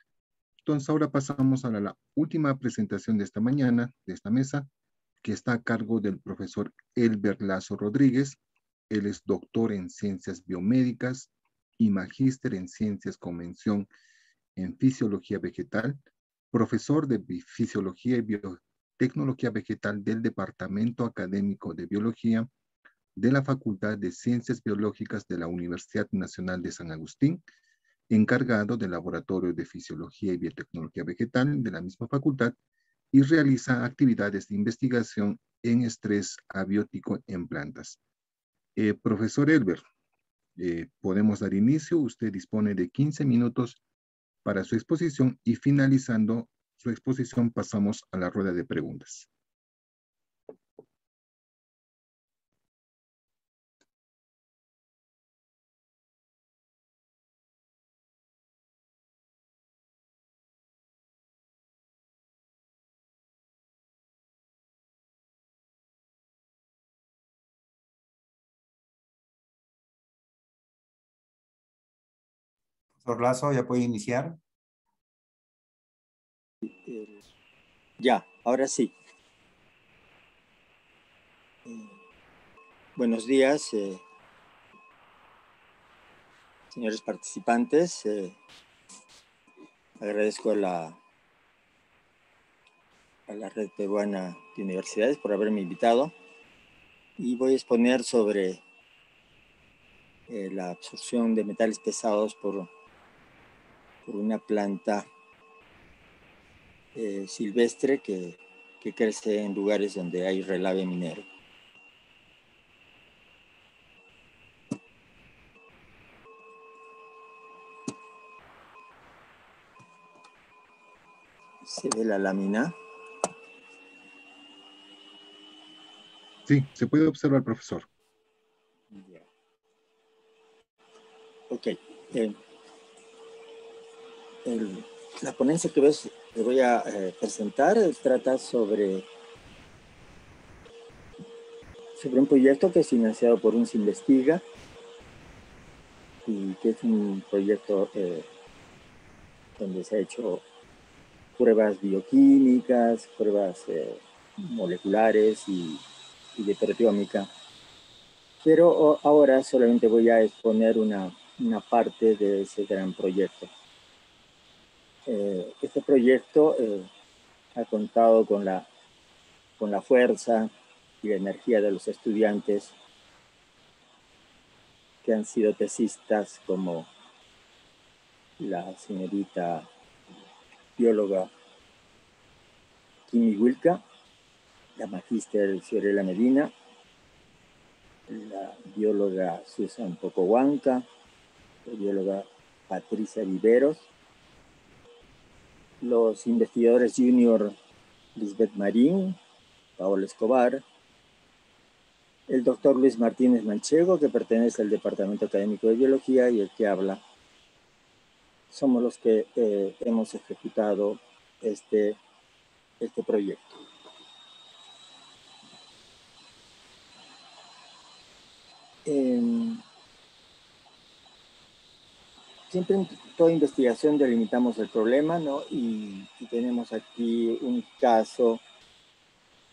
Entonces ahora pasamos a la última presentación de esta mañana, de esta mesa, que está a cargo del profesor Elber Lazo Rodríguez. Él es doctor en ciencias biomédicas y magíster en ciencias con mención en fisiología vegetal, profesor de fisiología y Biotecnología Vegetal del Departamento Académico de Biología de la Facultad de Ciencias Biológicas de la Universidad Nacional de San Agustín, encargado del Laboratorio de Fisiología y Biotecnología Vegetal de la misma facultad, y realiza actividades de investigación en estrés abiótico en plantas. Profesor Elber, podemos dar inicio. Usted dispone de 15 minutos para su exposición y finalizando su exposición pasamos a la rueda de preguntas. Profesor Lazo, ¿ya puede iniciar? Ya, ahora sí. Buenos días, señores participantes. Agradezco a la Red Peruana de Universidades por haberme invitado y voy a exponer sobre la absorción de metales pesados por una planta silvestre que crece en lugares donde hay relave minero. ¿Se ve la lámina? Sí, se puede observar, profesor. Yeah. Ok. La ponencia que voy a presentar trata sobre un proyecto que es financiado por un Sinvestiga y que es un proyecto donde se ha hecho pruebas bioquímicas, pruebas moleculares y de proteómica. Pero ahora solamente voy a exponer una parte de ese gran proyecto. Este proyecto ha contado con la fuerza y la energía de los estudiantes que han sido tesistas, como la señorita bióloga Kimi Wilka, la magíster Fiorella Medina, la bióloga Susan Pocohuanca, la bióloga Patricia Viveros, los investigadores junior Lisbeth Marín, Paola Escobar, el doctor Luis Martínez Manchego, que pertenece al Departamento Académico de Biología, y el que habla. Somos los que hemos ejecutado este proyecto. Siempre en toda investigación delimitamos el problema, ¿no? Y tenemos aquí un caso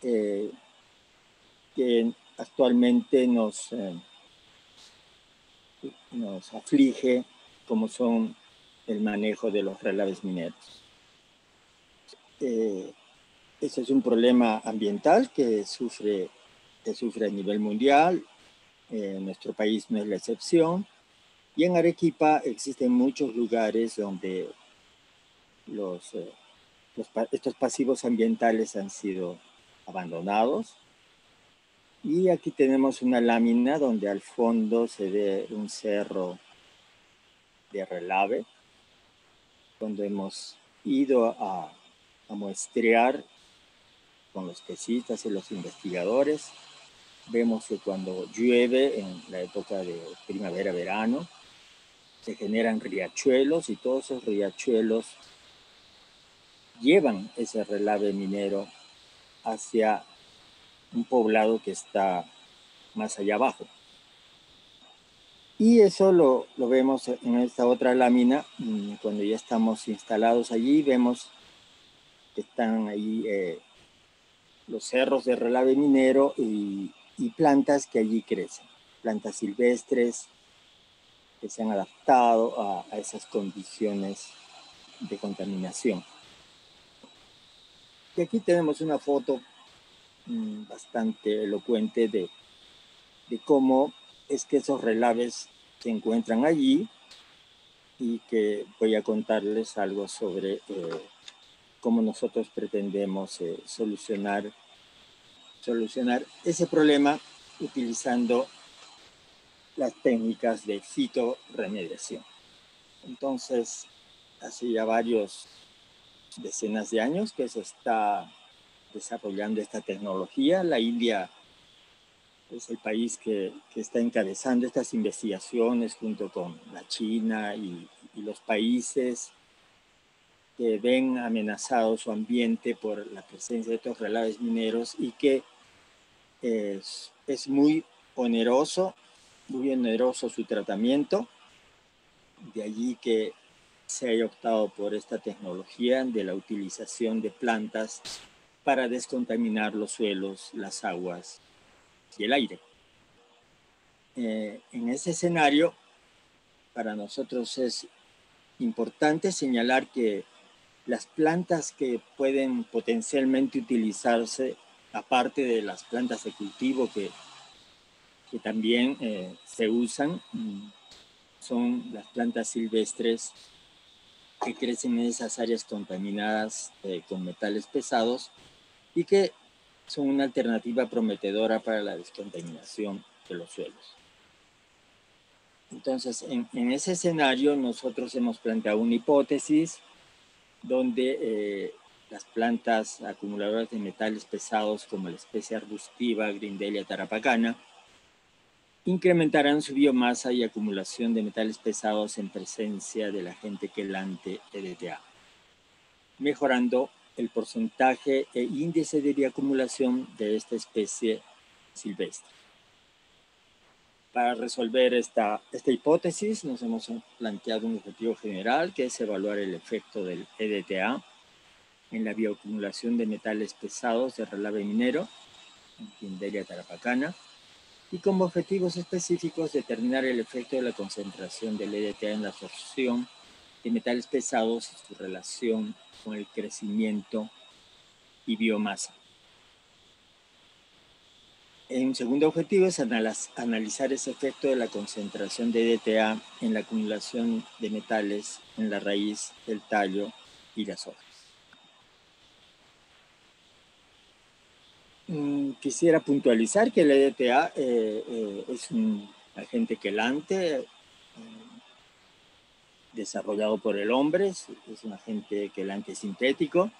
que actualmente nos aflige, como son el manejo de los relaves mineros. Ese es un problema ambiental que sufre a nivel mundial. Nuestro país no es la excepción. Y en Arequipa existen muchos lugares donde estos pasivos ambientales han sido abandonados. Y aquí tenemos una lámina donde al fondo se ve un cerro de relave, donde hemos ido a muestrear con los tesistas y los investigadores. Vemos que cuando llueve en la época de primavera-verano, se generan riachuelos y todos esos riachuelos llevan ese relave minero hacia un poblado que está más allá abajo. Y eso lo vemos en esta otra lámina. Cuando ya estamos instalados allí, vemos que están ahí los cerros de relave minero y plantas que allí crecen, plantas silvestres que se han adaptado a esas condiciones de contaminación. Y aquí tenemos una foto bastante elocuente de cómo es que esos relaves se encuentran allí, y que voy a contarles algo sobre cómo nosotros pretendemos solucionar ese problema utilizando las técnicas de fitorremediación. Entonces, hace ya varios decenas de años que se está desarrollando esta tecnología. La India es el país que está encabezando estas investigaciones junto con la China y los países que ven amenazado su ambiente por la presencia de estos relaves mineros, y que es muy oneroso su tratamiento. De allí que se haya optado por esta tecnología de la utilización de plantas para descontaminar los suelos, las aguas y el aire. En ese escenario, para nosotros es importante señalar que las plantas que pueden potencialmente utilizarse, aparte de las plantas de cultivo que también se usan, son las plantas silvestres que crecen en esas áreas contaminadas con metales pesados, y que son una alternativa prometedora para la descontaminación de los suelos. Entonces, en ese escenario nosotros hemos planteado una hipótesis donde las plantas acumuladoras de metales pesados, como la especie arbustiva Grindelia tarapacana, incrementarán su biomasa y acumulación de metales pesados en presencia del agente quelante EDTA, mejorando el porcentaje e índice de bioacumulación de esta especie silvestre. Para resolver esta hipótesis nos hemos planteado un objetivo general, que es evaluar el efecto del EDTA en la bioacumulación de metales pesados de relave minero, en Grindelia tarapacana, y como objetivos específicos determinar el efecto de la concentración del EDTA en la absorción de metales pesados y su relación con el crecimiento y biomasa. Un segundo objetivo es analizar ese efecto de la concentración de EDTA en la acumulación de metales en la raíz, el tallo y las hojas. Quisiera puntualizar que el EDTA es un agente quelante desarrollado por el hombre, es un agente quelante sintético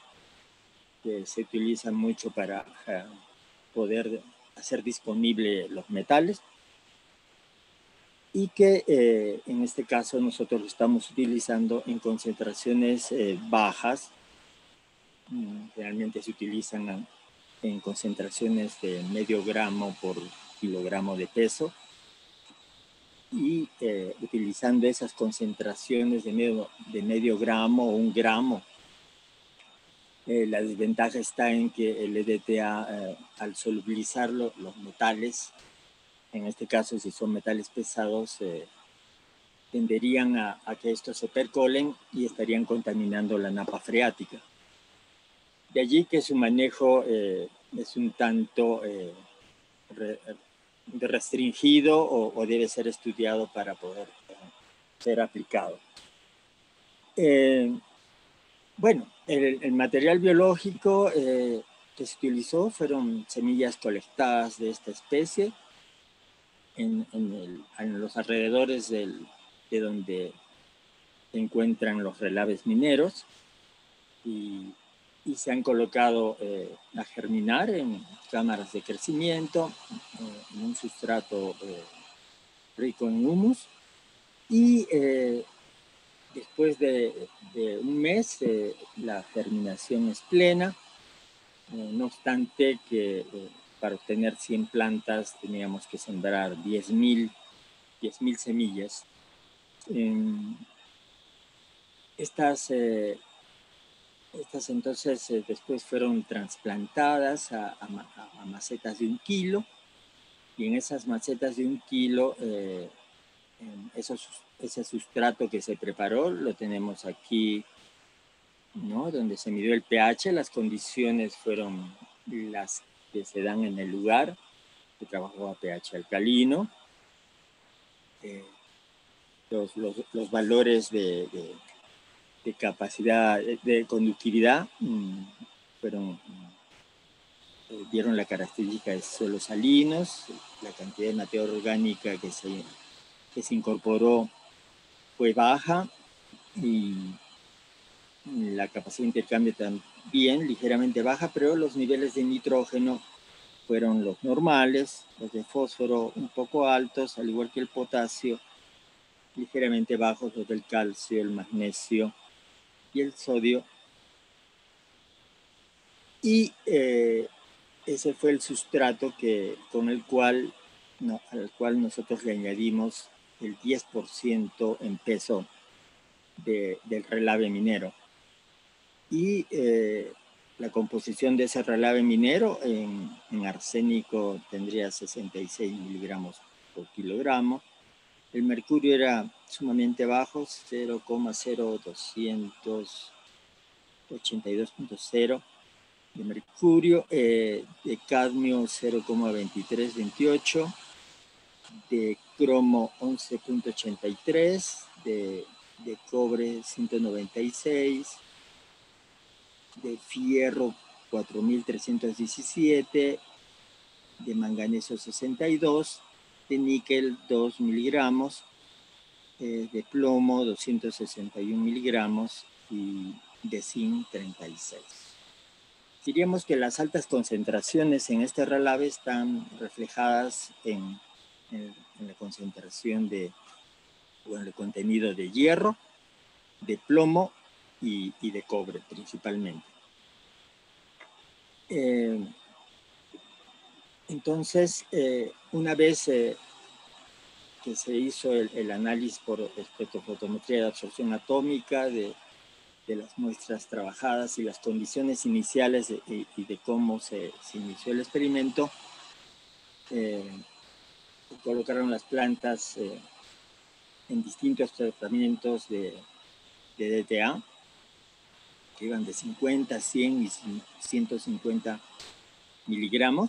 que se utiliza mucho para poder hacer disponible los metales, y que en este caso nosotros lo estamos utilizando en concentraciones bajas. Realmente se utilizan en concentraciones de medio gramo por kilogramo de peso, y utilizando esas concentraciones de medio gramo o 1 gramo. La desventaja está en que el EDTA, al solubilizar los metales, en este caso si son metales pesados, tenderían a que estos se percolen y estarían contaminando la napa freática. De allí que su manejo es un tanto restringido o debe ser estudiado para poder ser aplicado. Bueno, el material biológico que se utilizó fueron semillas colectadas de esta especie en los alrededores de donde se encuentran los relaves mineros, y se han colocado a germinar en cámaras de crecimiento, en un sustrato rico en humus, y después de 1 mes la germinación es plena, no obstante que para obtener 100 plantas teníamos que sembrar 10.000 semillas. Estas entonces después fueron trasplantadas a macetas de 1 kilo, y en esas macetas de 1 kilo, ese sustrato que se preparó lo tenemos aquí ¿no? Donde se midió el pH, las condiciones fueron las que se dan en el lugar, se trabajó a pH alcalino, los valores de capacidad de conductividad dieron la característica de suelos salinos, la cantidad de materia orgánica que se incorporó fue baja y la capacidad de intercambio también ligeramente baja, pero los niveles de nitrógeno fueron los normales, los de fósforo un poco altos, al igual que el potasio, ligeramente bajos los del calcio, el magnesio y el sodio. Y ese fue el sustrato al cual nosotros le añadimos el 10% en peso del relave minero. Y la composición de ese relave minero en arsénico tendría 66 miligramos por kilogramo. El mercurio era sumamente bajo, 0,0282.0 de mercurio, de cadmio 0,2328, de cromo 11.83, de cobre 196, de fierro 4.317, de manganeso 62, de níquel 2 miligramos, de plomo 261 miligramos y de zinc 36. Diríamos que las altas concentraciones en este relave están reflejadas en la concentración o en el contenido de hierro, de plomo y de cobre principalmente. Entonces, una vez que se hizo el análisis por espectrofotometría de absorción atómica de las muestras trabajadas y las condiciones iniciales y de cómo se inició el experimento, colocaron las plantas en distintos tratamientos de DTA, que iban de 50, 100 y 150 miligramos.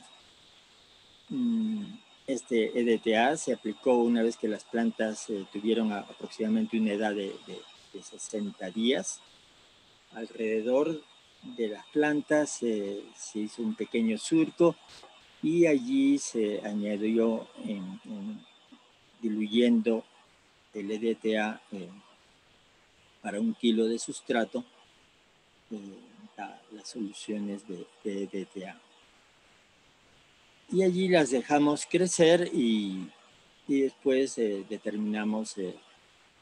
Este EDTA se aplicó una vez que las plantas tuvieron aproximadamente una edad de 60 días. Alrededor de las plantas se hizo un pequeño surco y allí se añadió diluyendo el EDTA para 1 kilo de sustrato, las soluciones de EDTA. Y allí las dejamos crecer y después determinamos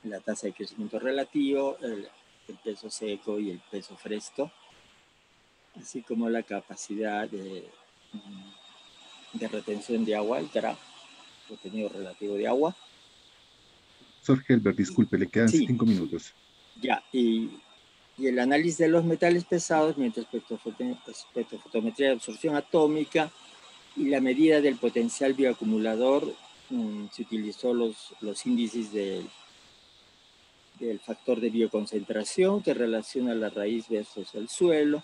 la tasa de crecimiento relativo, el peso seco y el peso fresco, así como la capacidad de retención de agua, el TRA, contenido relativo de agua. Sor Helber, disculpe, le quedan 5 minutos. Ya, y el análisis de los metales pesados mediante espectrofotometría de absorción atómica y la medida del potencial bioacumulador, se utilizó los índices del factor de bioconcentración que relaciona la raíz versus el suelo,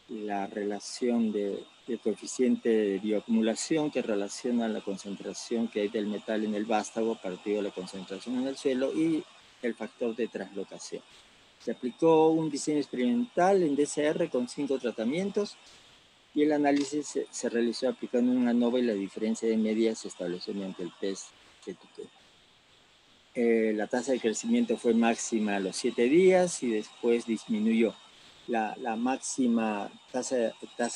la relación del coeficiente de bioacumulación que relaciona la concentración que hay del metal en el vástago partido de la concentración en el suelo y el factor de translocación. Se aplicó un diseño experimental en DCR con 5 tratamientos y el análisis se realizó aplicando una ANOVA y la diferencia de medias se estableció mediante el test GTT. La tasa de crecimiento fue máxima a los 7 días y después disminuyó. La máxima tasa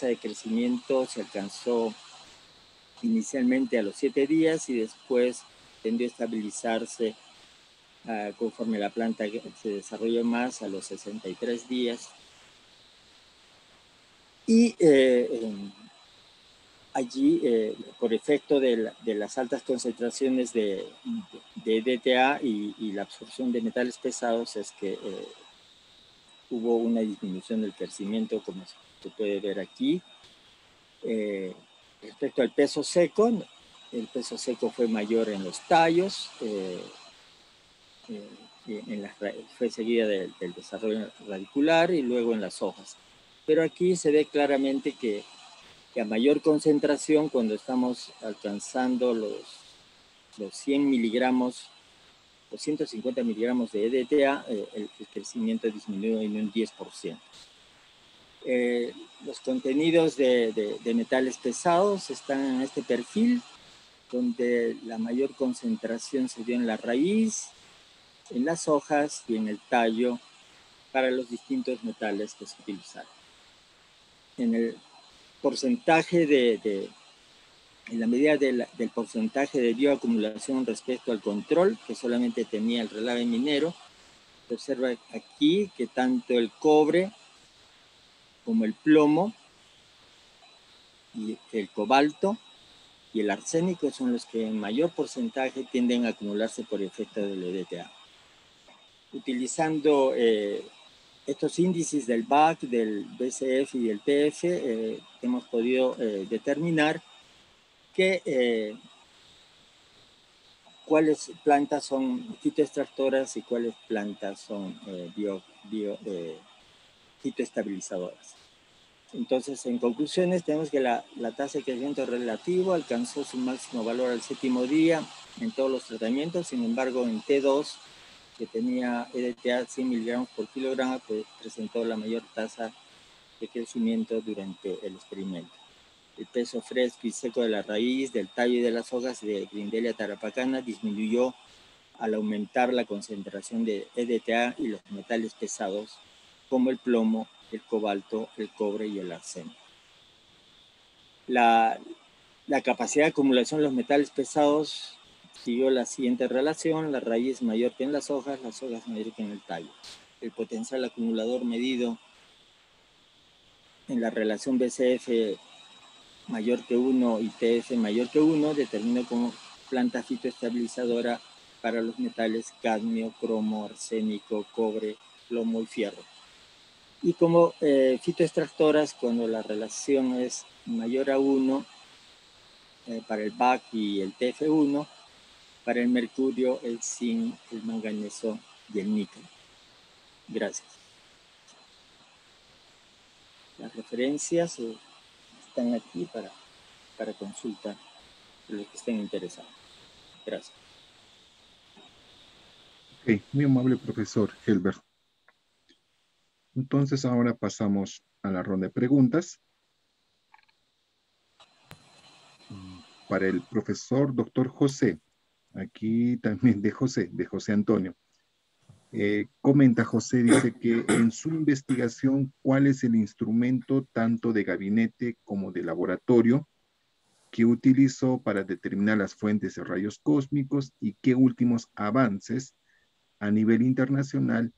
de crecimiento se alcanzó inicialmente a los 7 días y después tendió a estabilizarse conforme la planta se desarrolló más a los 63 días. Y allí, por efecto de las altas concentraciones de DTA y la absorción de metales pesados, es que hubo una disminución del crecimiento, como se puede ver aquí. Respecto al peso seco, el peso seco fue mayor en los tallos, fue seguida del desarrollo radicular y luego en las hojas. Pero aquí se ve claramente que a mayor concentración, cuando estamos alcanzando los 100 miligramos o 150 miligramos de EDTA, el crecimiento disminuyó en un 10%. Los contenidos de metales pesados están en este perfil, donde la mayor concentración se dio en la raíz, en las hojas y en el tallo para los distintos metales que se utilizaron. En el porcentaje en la medida del porcentaje de bioacumulación respecto al control, que solamente tenía el relave minero, se observa aquí que tanto el cobre como el plomo y el cobalto y el arsénico son los que en mayor porcentaje tienden a acumularse por efecto del EDTA. Utilizando estos índices del BAC, del BCF y del PF, hemos podido determinar que cuáles plantas son fitoextractoras y cuáles plantas son fitoestabilizadoras. Entonces, en conclusiones, tenemos que la tasa de crecimiento relativo alcanzó su máximo valor al 7º día en todos los tratamientos. Sin embargo, en T2, que tenía EDTA 100 miligramos por kilogramo, pues presentó la mayor tasa de crecimiento durante el experimento. El peso fresco y seco de la raíz, del tallo y de las hojas de Grindelia tarapacana disminuyó al aumentar la concentración de EDTA y los metales pesados como el plomo, el cobalto, el cobre y el arsénico. La capacidad de acumulación de los metales pesados siguió la siguiente relación: la raíz mayor que en las hojas mayor que en el tallo. El potencial acumulador medido en la relación BCF mayor que 1 y TF mayor que 1 determinó como planta fitoestabilizadora para los metales cadmio, cromo, arsénico, cobre, plomo y fierro. Y como fitoextractoras, cuando la relación es mayor a 1 para el BAC y el TF1, para el mercurio, el zinc, el manganeso y el níquel. Gracias. Las referencias están aquí para consulta de los que estén interesados. Gracias. Ok, muy amable profesor Helbert. Entonces ahora pasamos a la ronda de preguntas. Para el profesor doctor José, aquí también de José Antonio. Comenta José, dice que en su investigación, ¿cuál es el instrumento tanto de gabinete como de laboratorio que utilizó para determinar las fuentes de rayos cósmicos y qué últimos avances a nivel internacional,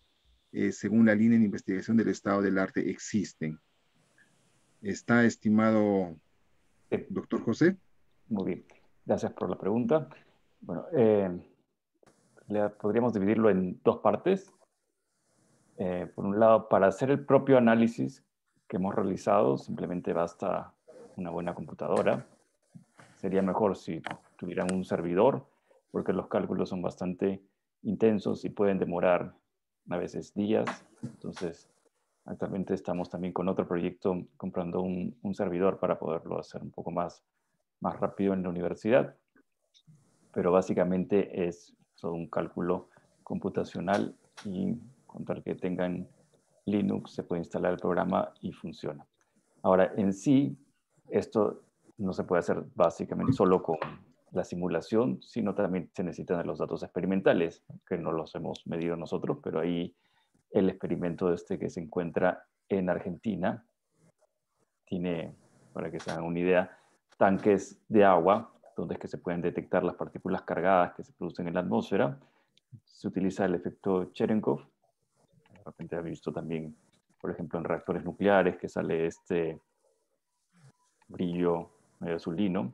según la línea de investigación del estado del arte, existen? ¿Está estimado doctor José? Muy bien, gracias por la pregunta. Bueno, podríamos dividirlo en dos partes. Por un lado, para hacer el propio análisis que hemos realizado, simplemente basta una buena computadora. Sería mejor si tuvieran un servidor, porque los cálculos son bastante intensos y pueden demorar a veces días. Entonces, actualmente estamos también con otro proyecto comprando un servidor para poderlo hacer un poco más rápido en la universidad. Pero básicamente es todo un cálculo computacional y con tal que tengan Linux se puede instalar el programa y funciona. Ahora, en sí, esto no se puede hacer básicamente solo con la simulación, sino también se necesitan los datos experimentales, que no los hemos medido nosotros, pero ahí el experimento que se encuentra en Argentina tiene, para que se hagan una idea, tanques de agua, donde es que se pueden detectar las partículas cargadas que se producen en la atmósfera. Se utiliza el efecto Cherenkov. De repente han visto también, por ejemplo, en reactores nucleares que sale este brillo medio azulino,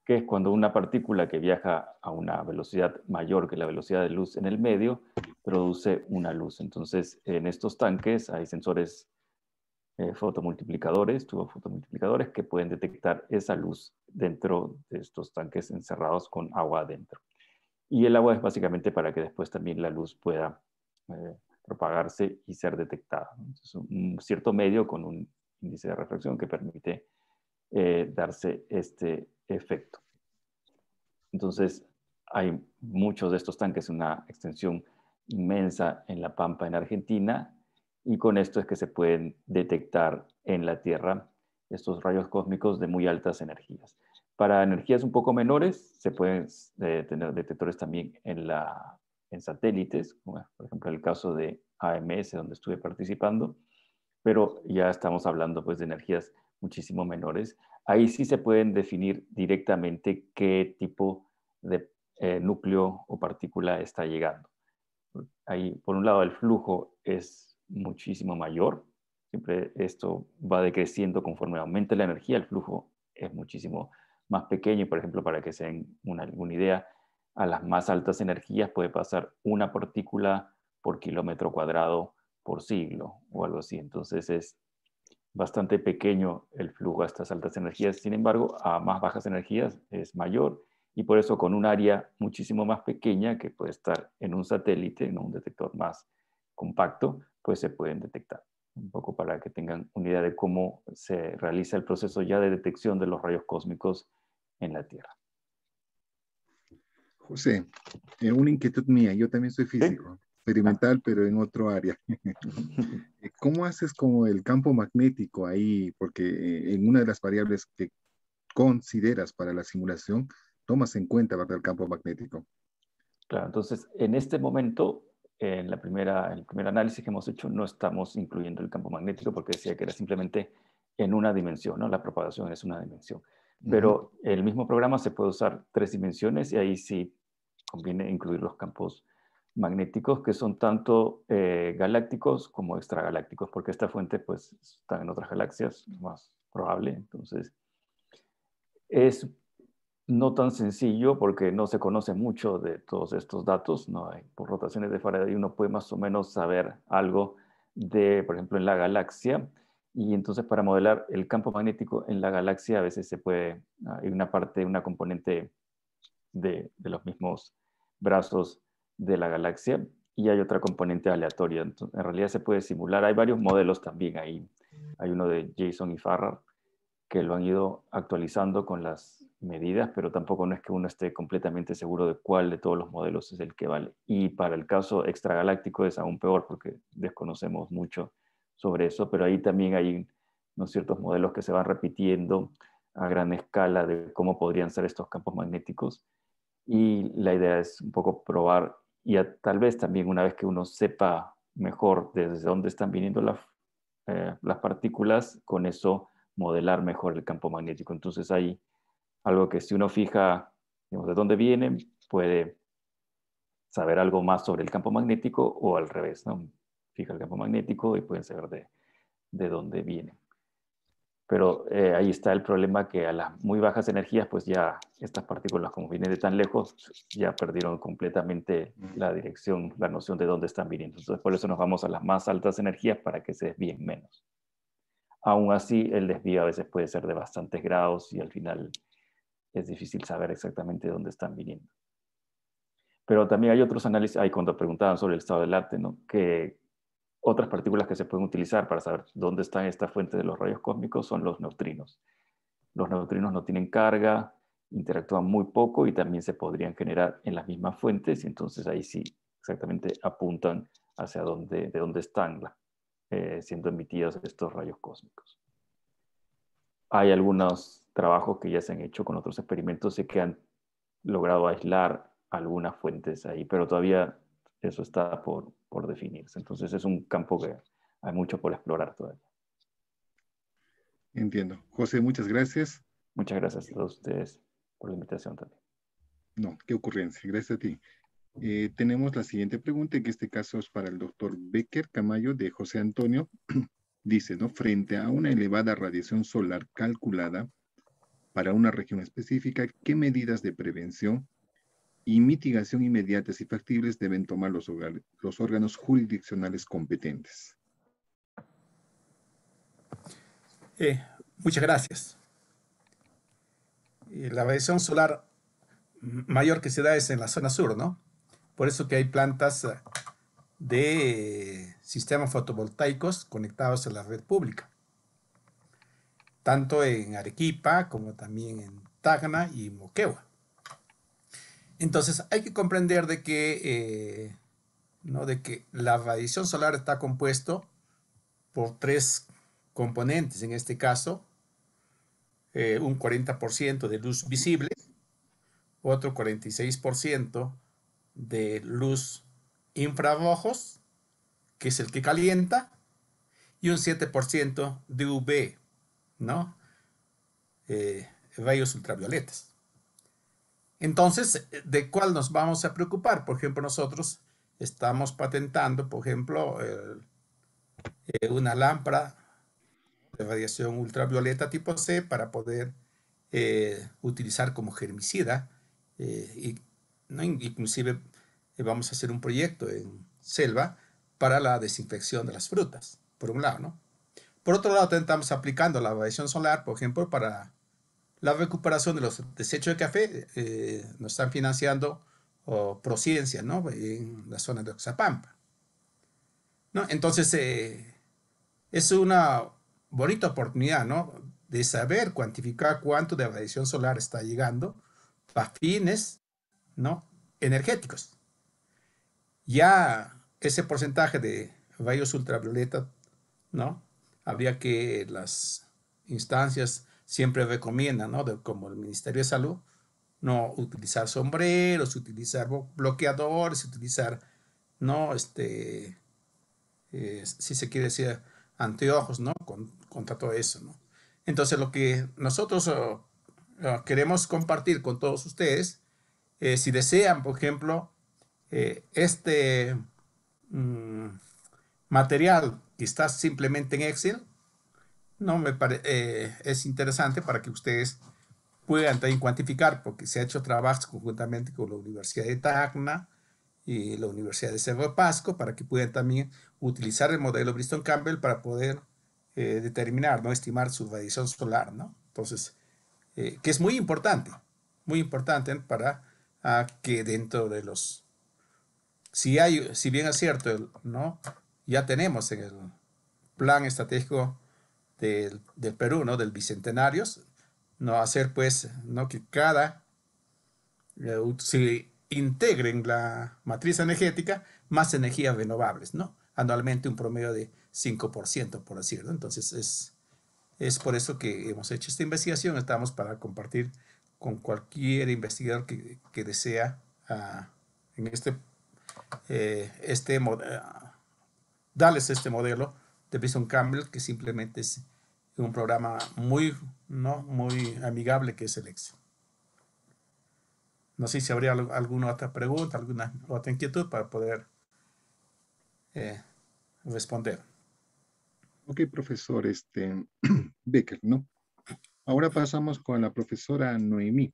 que es cuando una partícula que viaja a una velocidad mayor que la velocidad de luz en el medio produce una luz. Entonces, en estos tanques hay sensores fotomultiplicadores, tubos fotomultiplicadores que pueden detectar esa luz dentro de estos tanques encerrados con agua adentro. Y el agua es básicamente para que después también la luz pueda propagarse y ser detectada. Entonces, un cierto medio con un índice de refracción que permite darse este efecto. Entonces, hay muchos de estos tanques, una extensión inmensa en la Pampa en Argentina, y con esto es que se pueden detectar en la Tierra estos rayos cósmicos de muy altas energías. Para energías un poco menores, se pueden tener detectores también en satélites, como por ejemplo el caso de AMS, donde estuve participando, pero ya estamos hablando pues de energías muchísimo menores. Ahí sí se pueden definir directamente qué tipo de núcleo o partícula está llegando. Ahí, por un lado, el flujo es muchísimo mayor. Siempre esto va decreciendo conforme aumente la energía. El flujo es muchísimo más pequeño. Por ejemplo, para que se den alguna idea, a las más altas energías puede pasar una partícula por kilómetro cuadrado por siglo o algo así. Entonces es bastante pequeño el flujo a estas altas energías. Sin embargo, a más bajas energías es mayor, y por eso con un área muchísimo más pequeña que puede estar en un satélite, en un detector más compacto, pues se pueden detectar. Un poco para que tengan una idea de cómo se realiza el proceso ya de detección de los rayos cósmicos en la Tierra. José, una inquietud mía, yo también soy ¿Sí? físico, experimental, pero en otro área. ¿Cómo haces como el campo magnético ahí? Porque en una de las variables que consideras para la simulación, tomas en cuenta, ¿verdad?, el campo magnético. Claro, entonces en este momento, en el primer análisis que hemos hecho, no estamos incluyendo el campo magnético porque decía que era simplemente en una dimensión, ¿no? La propagación es una dimensión. Pero el mismo programa se puede usar 3 dimensiones, y ahí sí conviene incluir los campos magnéticos, que son tanto galácticos como extragalácticos, porque esta fuente pues está en otras galaxias, lo más probable. Entonces es no tan sencillo porque no se conoce mucho de todos estos datos, ¿no? Por rotaciones de Faraday uno puede más o menos saber algo de, por ejemplo, en la galaxia, y entonces para modelar el campo magnético en la galaxia a veces se puede, hay una parte, una componente de los mismos brazos de la galaxia, y hay otra componente aleatoria. Entonces, en realidad se puede simular, hay varios modelos también ahí. Hay uno de Jason y Farrar que lo han ido actualizando con las medidas, pero tampoco no es que uno esté completamente seguro de cuál de todos los modelos es el que vale. Y para el caso extragaláctico es aún peor porque desconocemos mucho sobre eso, pero ahí también hay unos ciertos modelos que se van repitiendo a gran escala de cómo podrían ser estos campos magnéticos, y la idea es un poco probar, y tal vez también una vez que uno sepa mejor desde dónde están viniendo las partículas, con eso modelar mejor el campo magnético. Entonces hay algo que si uno fija, digamos, de dónde vienen, puede saber algo más sobre el campo magnético, o al revés, ¿no? Fija el campo magnético y pueden saber de dónde viene. Pero ahí está el problema, que a las muy bajas energías, pues ya estas partículas, como vienen de tan lejos, ya perdieron completamente la dirección, la noción de dónde están viniendo. Entonces por eso nos vamos a las más altas energías para que se desvíen menos. Aún así, el desvío a veces puede ser de bastantes grados y al final es difícil saber exactamente dónde están viniendo. Pero también hay otros análisis, ahí cuando preguntaban sobre el estado del arte, ¿no? Que otras partículas que se pueden utilizar para saber dónde están esta fuente de los rayos cósmicos son los neutrinos. Los neutrinos no tienen carga, interactúan muy poco y también se podrían generar en las mismas fuentes, y entonces ahí sí exactamente apuntan hacia de dónde están siendo emitidos estos rayos cósmicos. Hay algunos trabajos que ya se han hecho con otros experimentos y que han logrado aislar algunas fuentes ahí, pero todavía eso está por definirse. Entonces es un campo que hay mucho por explorar todavía. Entiendo. José, muchas gracias. Muchas gracias a todos ustedes por la invitación también. No, qué ocurrencia. Gracias a ti. Tenemos la siguiente pregunta, que en este caso es para el doctor Becker Camayo, de José Antonio. Dice, ¿no? Frente a una elevada radiación solar calculada para una región específica, ¿qué medidas de prevención y mitigación inmediatas y factibles deben tomar los órganos jurisdiccionales competentes? Muchas gracias. La radiación solar mayor que se da es en la zona sur, ¿no? Por eso que hay plantas de sistemas fotovoltaicos conectados a la red pública, tanto en Arequipa como también en Tacna y Moquegua. Entonces hay que comprender de que, ¿no? de que la radiación solar está compuesto por tres componentes, en este caso, un 40% de luz visible, otro 46% de luz infrarrojos, que es el que calienta, y un 7% de UV, ¿no? Rayos ultravioletas. Entonces, ¿de cuál nos vamos a preocupar? Por ejemplo, nosotros estamos patentando, por ejemplo, una lámpara de radiación ultravioleta tipo C para poder utilizar como germicida, y, ¿no? Inclusive vamos a hacer un proyecto en selva para la desinfección de las frutas, por un lado, ¿no? Por otro lado, estamos aplicando la radiación solar, por ejemplo, para la recuperación de los desechos de café. Nos están financiando Prociencia, ¿no? En la zona de Oxapampa, ¿no? Entonces, es una bonita oportunidad, ¿no? De saber cuantificar cuánto de radiación solar está llegando a fines, ¿no? energéticos. Ya ese porcentaje de rayos ultravioleta, ¿no? Habría que las instancias siempre recomiendan, ¿no? Como el Ministerio de Salud, no utilizar sombreros, utilizar bloqueadores, utilizar, ¿no? Si se quiere decir, anteojos, ¿no? Contra todo eso, ¿no? Entonces, lo que nosotros queremos compartir con todos ustedes, si desean, por ejemplo, este material que está simplemente en Excel, no es interesante para que ustedes puedan también cuantificar, porque se ha hecho trabajos conjuntamente con la Universidad de Tacna y la Universidad de Cerro de Pasco para que puedan también utilizar el modelo Bristol-Campbell para poder determinar, ¿no? estimar su radiación solar, ¿no? Entonces, que es muy importante para que dentro de los, si bien es cierto, ¿no? ya tenemos en el plan estratégico del Perú, ¿no? del Bicentenario, no hacer pues, ¿no? que cada se integre en la matriz energética más energías renovables, ¿no? Anualmente un promedio de 5%, por decirlo. Entonces, es por eso que hemos hecho esta investigación. Estamos para compartir con cualquier investigador que desea en darles este modelo de Bristol-Campbell, que simplemente es un programa muy, ¿no? muy amigable, que es el Excel. No sé si habría alguna otra pregunta, alguna otra inquietud para poder responder. Ok, profesor Becker, ¿no? Ahora pasamos con la profesora Noemí,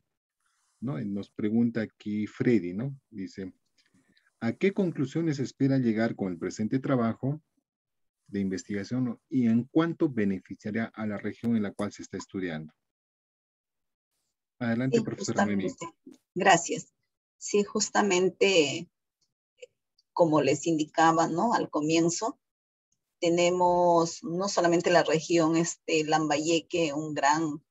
¿no? Y nos pregunta aquí Freddy, ¿no? Dice, ¿a qué conclusiones espera llegar con el presente trabajo de investigación y en cuánto beneficiaría a la región en la cual se está estudiando? Adelante, Sí, profesora Noemí. justamente. Gracias. Sí, justamente, como les indicaba, ¿no? Al comienzo, tenemos no solamente la región Lambayeque, un gran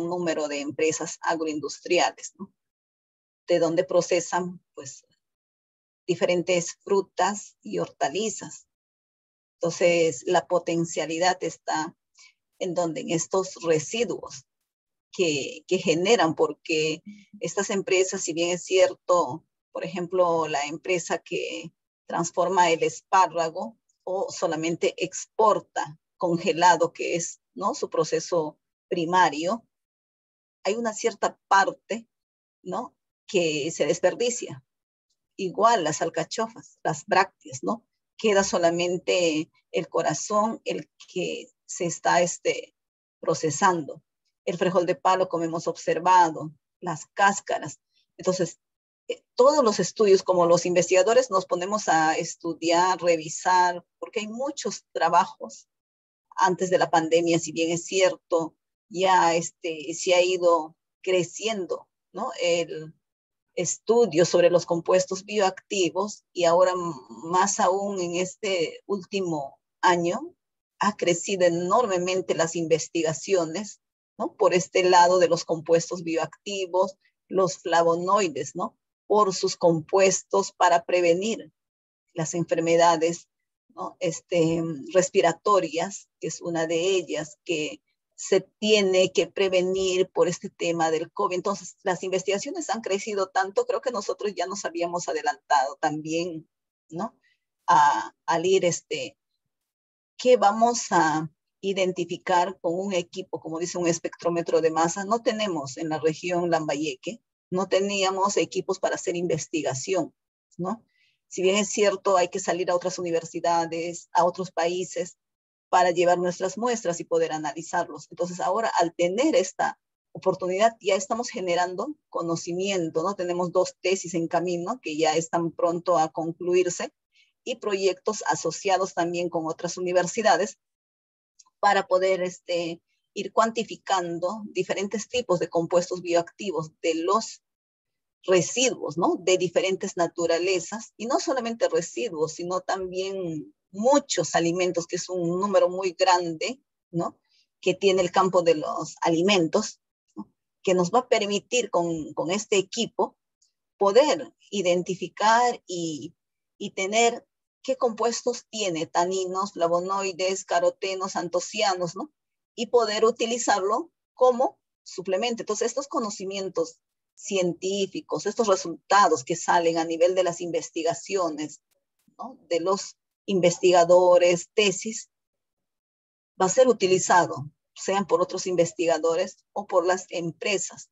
número de empresas agroindustriales, ¿no? De donde procesan, pues, diferentes frutas y hortalizas. Entonces, la potencialidad está en estos residuos que generan, porque estas empresas, si bien es cierto, por ejemplo, la empresa que transforma el espárrago o solamente exporta congelado, que es, ¿no? su proceso primario, hay una cierta parte, ¿no? que se desperdicia. Igual las alcachofas, las brácteas, ¿no? Queda solamente el corazón, el que se está procesando. El frijol de palo, como hemos observado, las cáscaras. Entonces, todos los estudios, como los investigadores, nos ponemos a estudiar, revisar, porque hay muchos trabajos antes de la pandemia, si bien es cierto, ya se ha ido creciendo, ¿no? estudios sobre los compuestos bioactivos, y ahora más aún en este último año ha crecido enormemente las investigaciones, ¿no? Por este lado de los compuestos bioactivos, los flavonoides, ¿no? Por sus compuestos para prevenir las enfermedades, ¿no? Respiratorias, que es una de ellas, que se tiene que prevenir por este tema del COVID. Entonces, las investigaciones han crecido tanto, creo que nosotros ya nos habíamos adelantado también, ¿no? Al ir, ¿qué vamos a identificar con un equipo, como dice, un espectrómetro de masa? No tenemos en la región Lambayeque, no teníamos equipos para hacer investigación, ¿no? Si bien es cierto, hay que salir a otras universidades, a otros países, para llevar nuestras muestras y poder analizarlos. Entonces, ahora, al tener esta oportunidad, ya estamos generando conocimiento, ¿no? Tenemos 2 tesis en camino que ya están pronto a concluirse, y proyectos asociados también con otras universidades para poder ir cuantificando diferentes tipos de compuestos bioactivos de los residuos, ¿no? De diferentes naturalezas, y no solamente residuos, sino también muchos alimentos, que es un número muy grande, ¿no? Que tiene el campo de los alimentos, ¿no? Que nos va a permitir con este equipo poder identificar y tener qué compuestos tiene, taninos, flavonoides, carotenos, antocianos, ¿no? Y poder utilizarlo como suplemento. Entonces, estos conocimientos científicos, estos resultados que salen a nivel de las investigaciones, ¿no? De los investigadores, tesis, va a ser utilizado, sean por otros investigadores o por las empresas,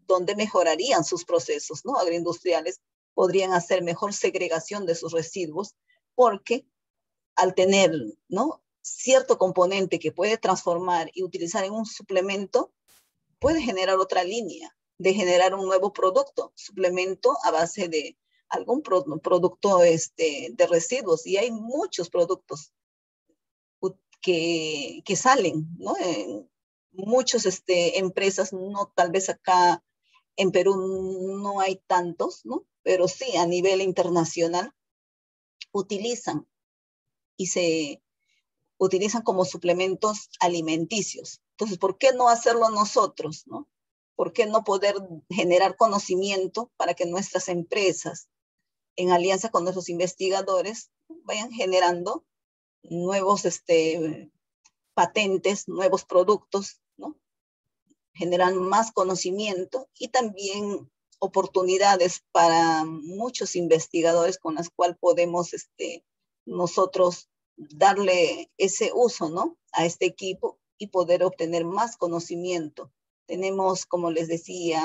donde mejorarían sus procesos, ¿no? Agroindustriales, podrían hacer mejor segregación de sus residuos, porque al tener, ¿no? Cierto componente que puede transformar y utilizar en un suplemento, puede generar otra línea de generar un nuevo producto, suplemento a base de algún producto de residuos, y hay muchos productos que salen, ¿no? Muchas empresas, no, tal vez acá en Perú no hay tantos, ¿no? Pero sí, a nivel internacional utilizan y se utilizan como suplementos alimenticios. Entonces, ¿por qué no hacerlo nosotros, no? ¿Por qué no poder generar conocimiento para que nuestras empresas, en alianza con nuestros investigadores, vayan generando nuevos patentes, nuevos productos, ¿no? Generan más conocimiento y también oportunidades para muchos investigadores con las cuales podemos nosotros darle ese uso, ¿no? A este equipo y poder obtener más conocimiento. Tenemos, como les decía,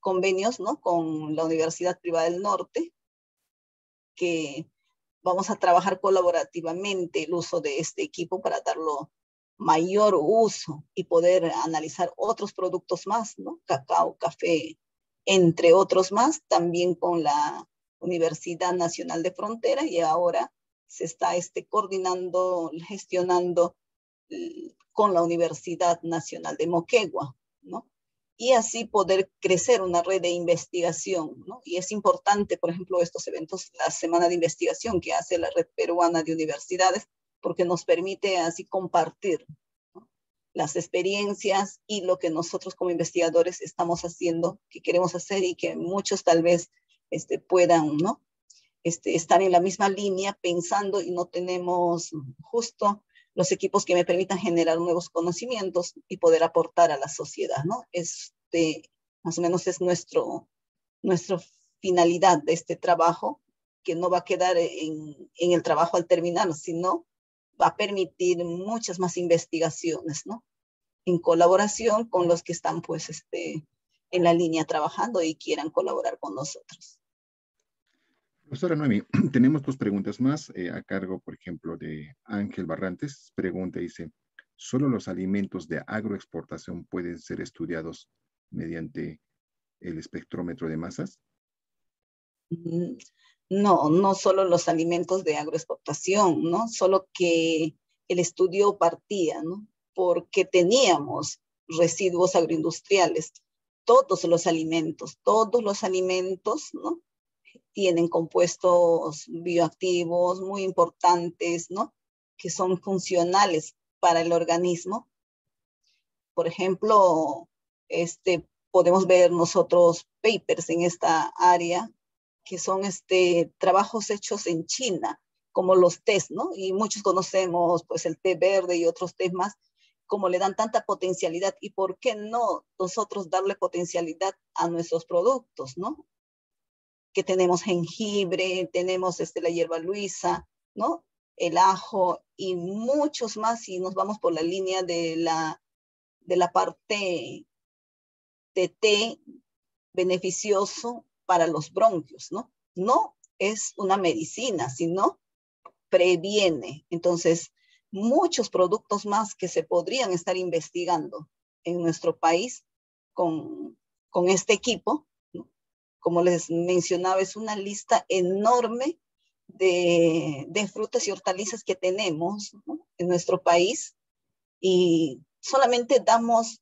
convenios, ¿no? Con la Universidad Privada del Norte, que vamos a trabajar colaborativamente el uso de este equipo para darlo mayor uso y poder analizar otros productos más, ¿no? Cacao, café, entre otros más, también con la Universidad Nacional de Frontera, y ahora se está coordinando, gestionando con la Universidad Nacional de Moquegua, ¿no? Y así poder crecer una red de investigación, ¿no? Y es importante, por ejemplo, estos eventos, la Semana de Investigación que hace la Red Peruana de Universidades, porque nos permite así compartir, ¿no? Las experiencias y lo que nosotros como investigadores estamos haciendo, que queremos hacer, y que muchos tal vez puedan, ¿no? Estar en la misma línea pensando, y no tenemos justo los equipos que me permitan generar nuevos conocimientos y poder aportar a la sociedad, ¿no? Más o menos es nuestra finalidad de este trabajo, que no va a quedar en el trabajo al terminar, sino va a permitir muchas más investigaciones, ¿no? En colaboración con los que están, pues, en la línea trabajando y quieran colaborar con nosotros. Profesora Noemi, tenemos 2 preguntas más a cargo, por ejemplo, de Ángel Barrantes. Pregunta, dice, ¿solo los alimentos de agroexportación pueden ser estudiados mediante el espectrómetro de masas? No, no solo los alimentos de agroexportación, ¿no? Solo que el estudio partía, ¿no? Porque teníamos residuos agroindustriales, todos los alimentos, ¿no? Tienen compuestos bioactivos muy importantes, ¿no? Que son funcionales para el organismo. Por ejemplo, podemos ver nosotros papers en esta área, que son trabajos hechos en China, como los tés, ¿no? Y muchos conocemos pues el té verde y otros tés más, como le dan tanta potencialidad, y por qué no nosotros darle potencialidad a nuestros productos, ¿no? Que tenemos jengibre, tenemos la hierba luisa, ¿no? El ajo y muchos más, y nos vamos por la línea de la parte de té beneficioso para los bronquios, ¿no? No es una medicina, sino previene. Entonces, muchos productos más que se podrían estar investigando en nuestro país con este equipo, ¿no? Como les mencionaba, es una lista enorme de frutas y hortalizas que tenemos, ¿no? En nuestro país, y solamente damos,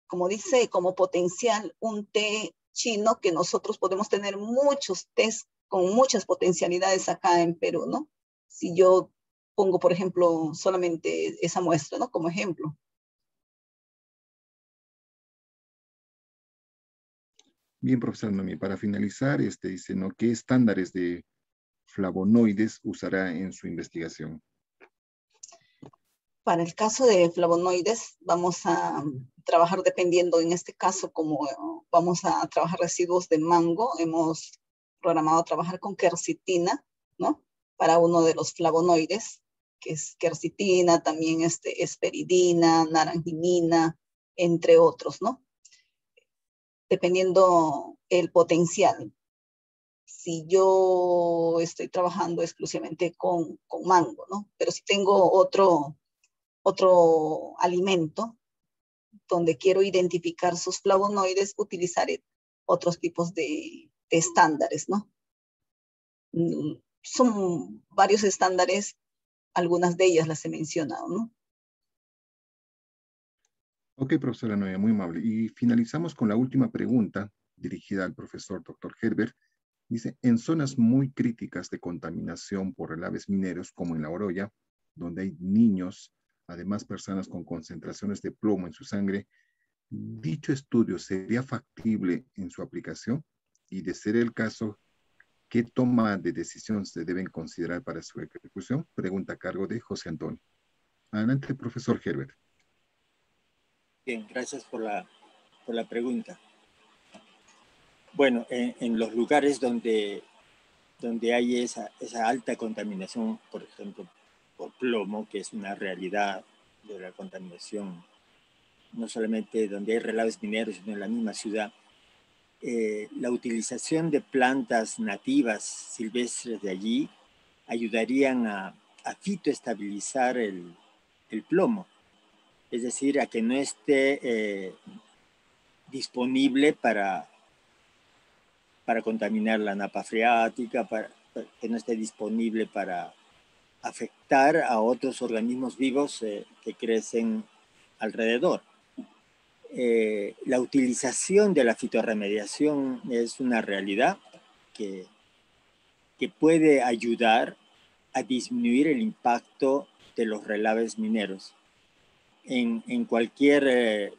como dice, como potencial un té chino, que nosotros podemos tener muchos tés con muchas potencialidades acá en Perú, ¿no? Si yo pongo, por ejemplo, solamente esa muestra, ¿no? Como ejemplo. Bien, profesor Noemí, para finalizar, dice, ¿no? ¿Qué estándares de flavonoides usará en su investigación? Para el caso de flavonoides, vamos a trabajar dependiendo, en este caso, como vamos a trabajar residuos de mango, hemos programado trabajar con quercitina, ¿no? Para uno de los flavonoides, que es quercitina, también esperidina, naranjinina, entre otros, ¿no? Dependiendo el potencial. Si yo estoy trabajando exclusivamente con mango, ¿no? Pero si tengo otro alimento donde quiero identificar sus flavonoides, utilizaré otros tipos de estándares, ¿no? Son varios estándares, algunas de ellas las he mencionado, ¿no? Ok, profesora Noemí, muy amable. Y finalizamos con la última pregunta dirigida al profesor Dr. Herbert. Dice, en zonas muy críticas de contaminación por relaves mineros, como en La Oroya, donde hay niños, además personas con concentraciones de plomo en su sangre, ¿dicho estudio sería factible en su aplicación? Y de ser el caso, ¿qué toma de decisión se deben considerar para su ejecución? Pregunta a cargo de José Antonio. Adelante, profesor Herbert. Bien, gracias por la pregunta. Bueno, en los lugares donde hay esa alta contaminación, por ejemplo, por plomo, que es una realidad de la contaminación, no solamente donde hay relaves mineros, sino en la misma ciudad, la utilización de plantas nativas silvestres de allí ayudarían a fitoestabilizar el plomo, es decir, a que no esté disponible para contaminar la napa freática, para que no esté disponible para afectar a otros organismos vivos que crecen alrededor. La utilización de la fitorremediación es una realidad que puede ayudar a disminuir el impacto de los relaves mineros en cualquier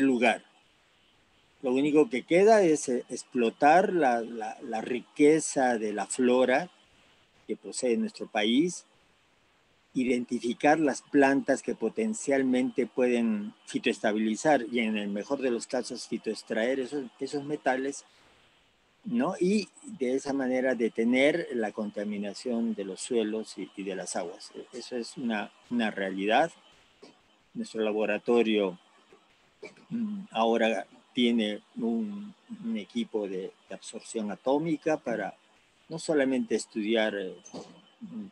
lugar. Lo único que queda es explotar la riqueza de la flora que posee nuestro país, identificar las plantas que potencialmente pueden fitoestabilizar y en el mejor de los casos fitoextraer esos metales, ¿no? Y de esa manera detener la contaminación de los suelos y de las aguas. Eso es una realidad. Nuestro laboratorio ahora tiene un equipo de absorción atómica para no solamente estudiar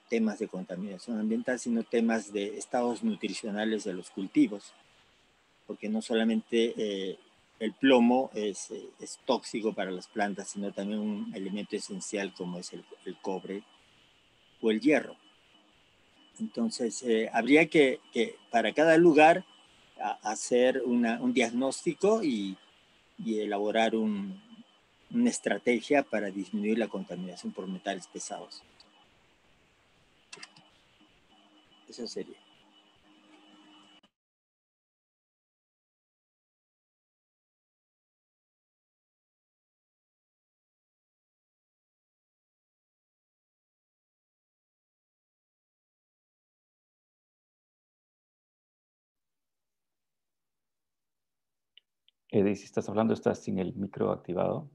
temas de contaminación ambiental, sino temas de estados nutricionales de los cultivos, porque no solamente el plomo es tóxico para las plantas, sino también un elemento esencial como es el cobre o el hierro. Entonces, habría que para cada lugar hacer un diagnóstico y elaborar una estrategia para disminuir la contaminación por metales pesados. Eso sería. Eddie, si estás hablando, estás sin el micro activado.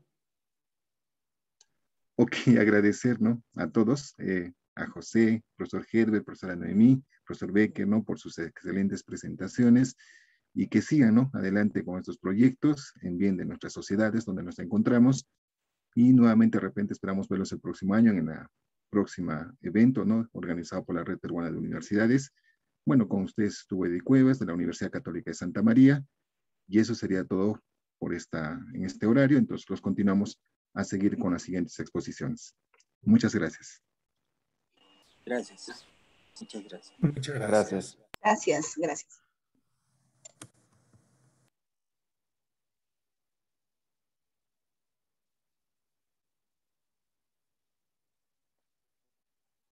Ok, agradecer, ¿no? A todos, a José, profesor Herbert, profesora Noemí, profesor Becker, ¿no? Por sus excelentes presentaciones y que sigan, ¿no? Adelante con estos proyectos en bien de nuestras sociedades donde nos encontramos y nuevamente de repente esperamos verlos el próximo año en la próxima evento, ¿no? Organizado por la Red Peruana de Universidades. Bueno, con ustedes estuvo Eddie Cuevas de la Universidad Católica de Santa María y eso sería todo por en este horario, entonces los continuamos a seguir con las siguientes exposiciones. Muchas gracias. Gracias. Muchas gracias. Muchas gracias. Gracias. Gracias, gracias.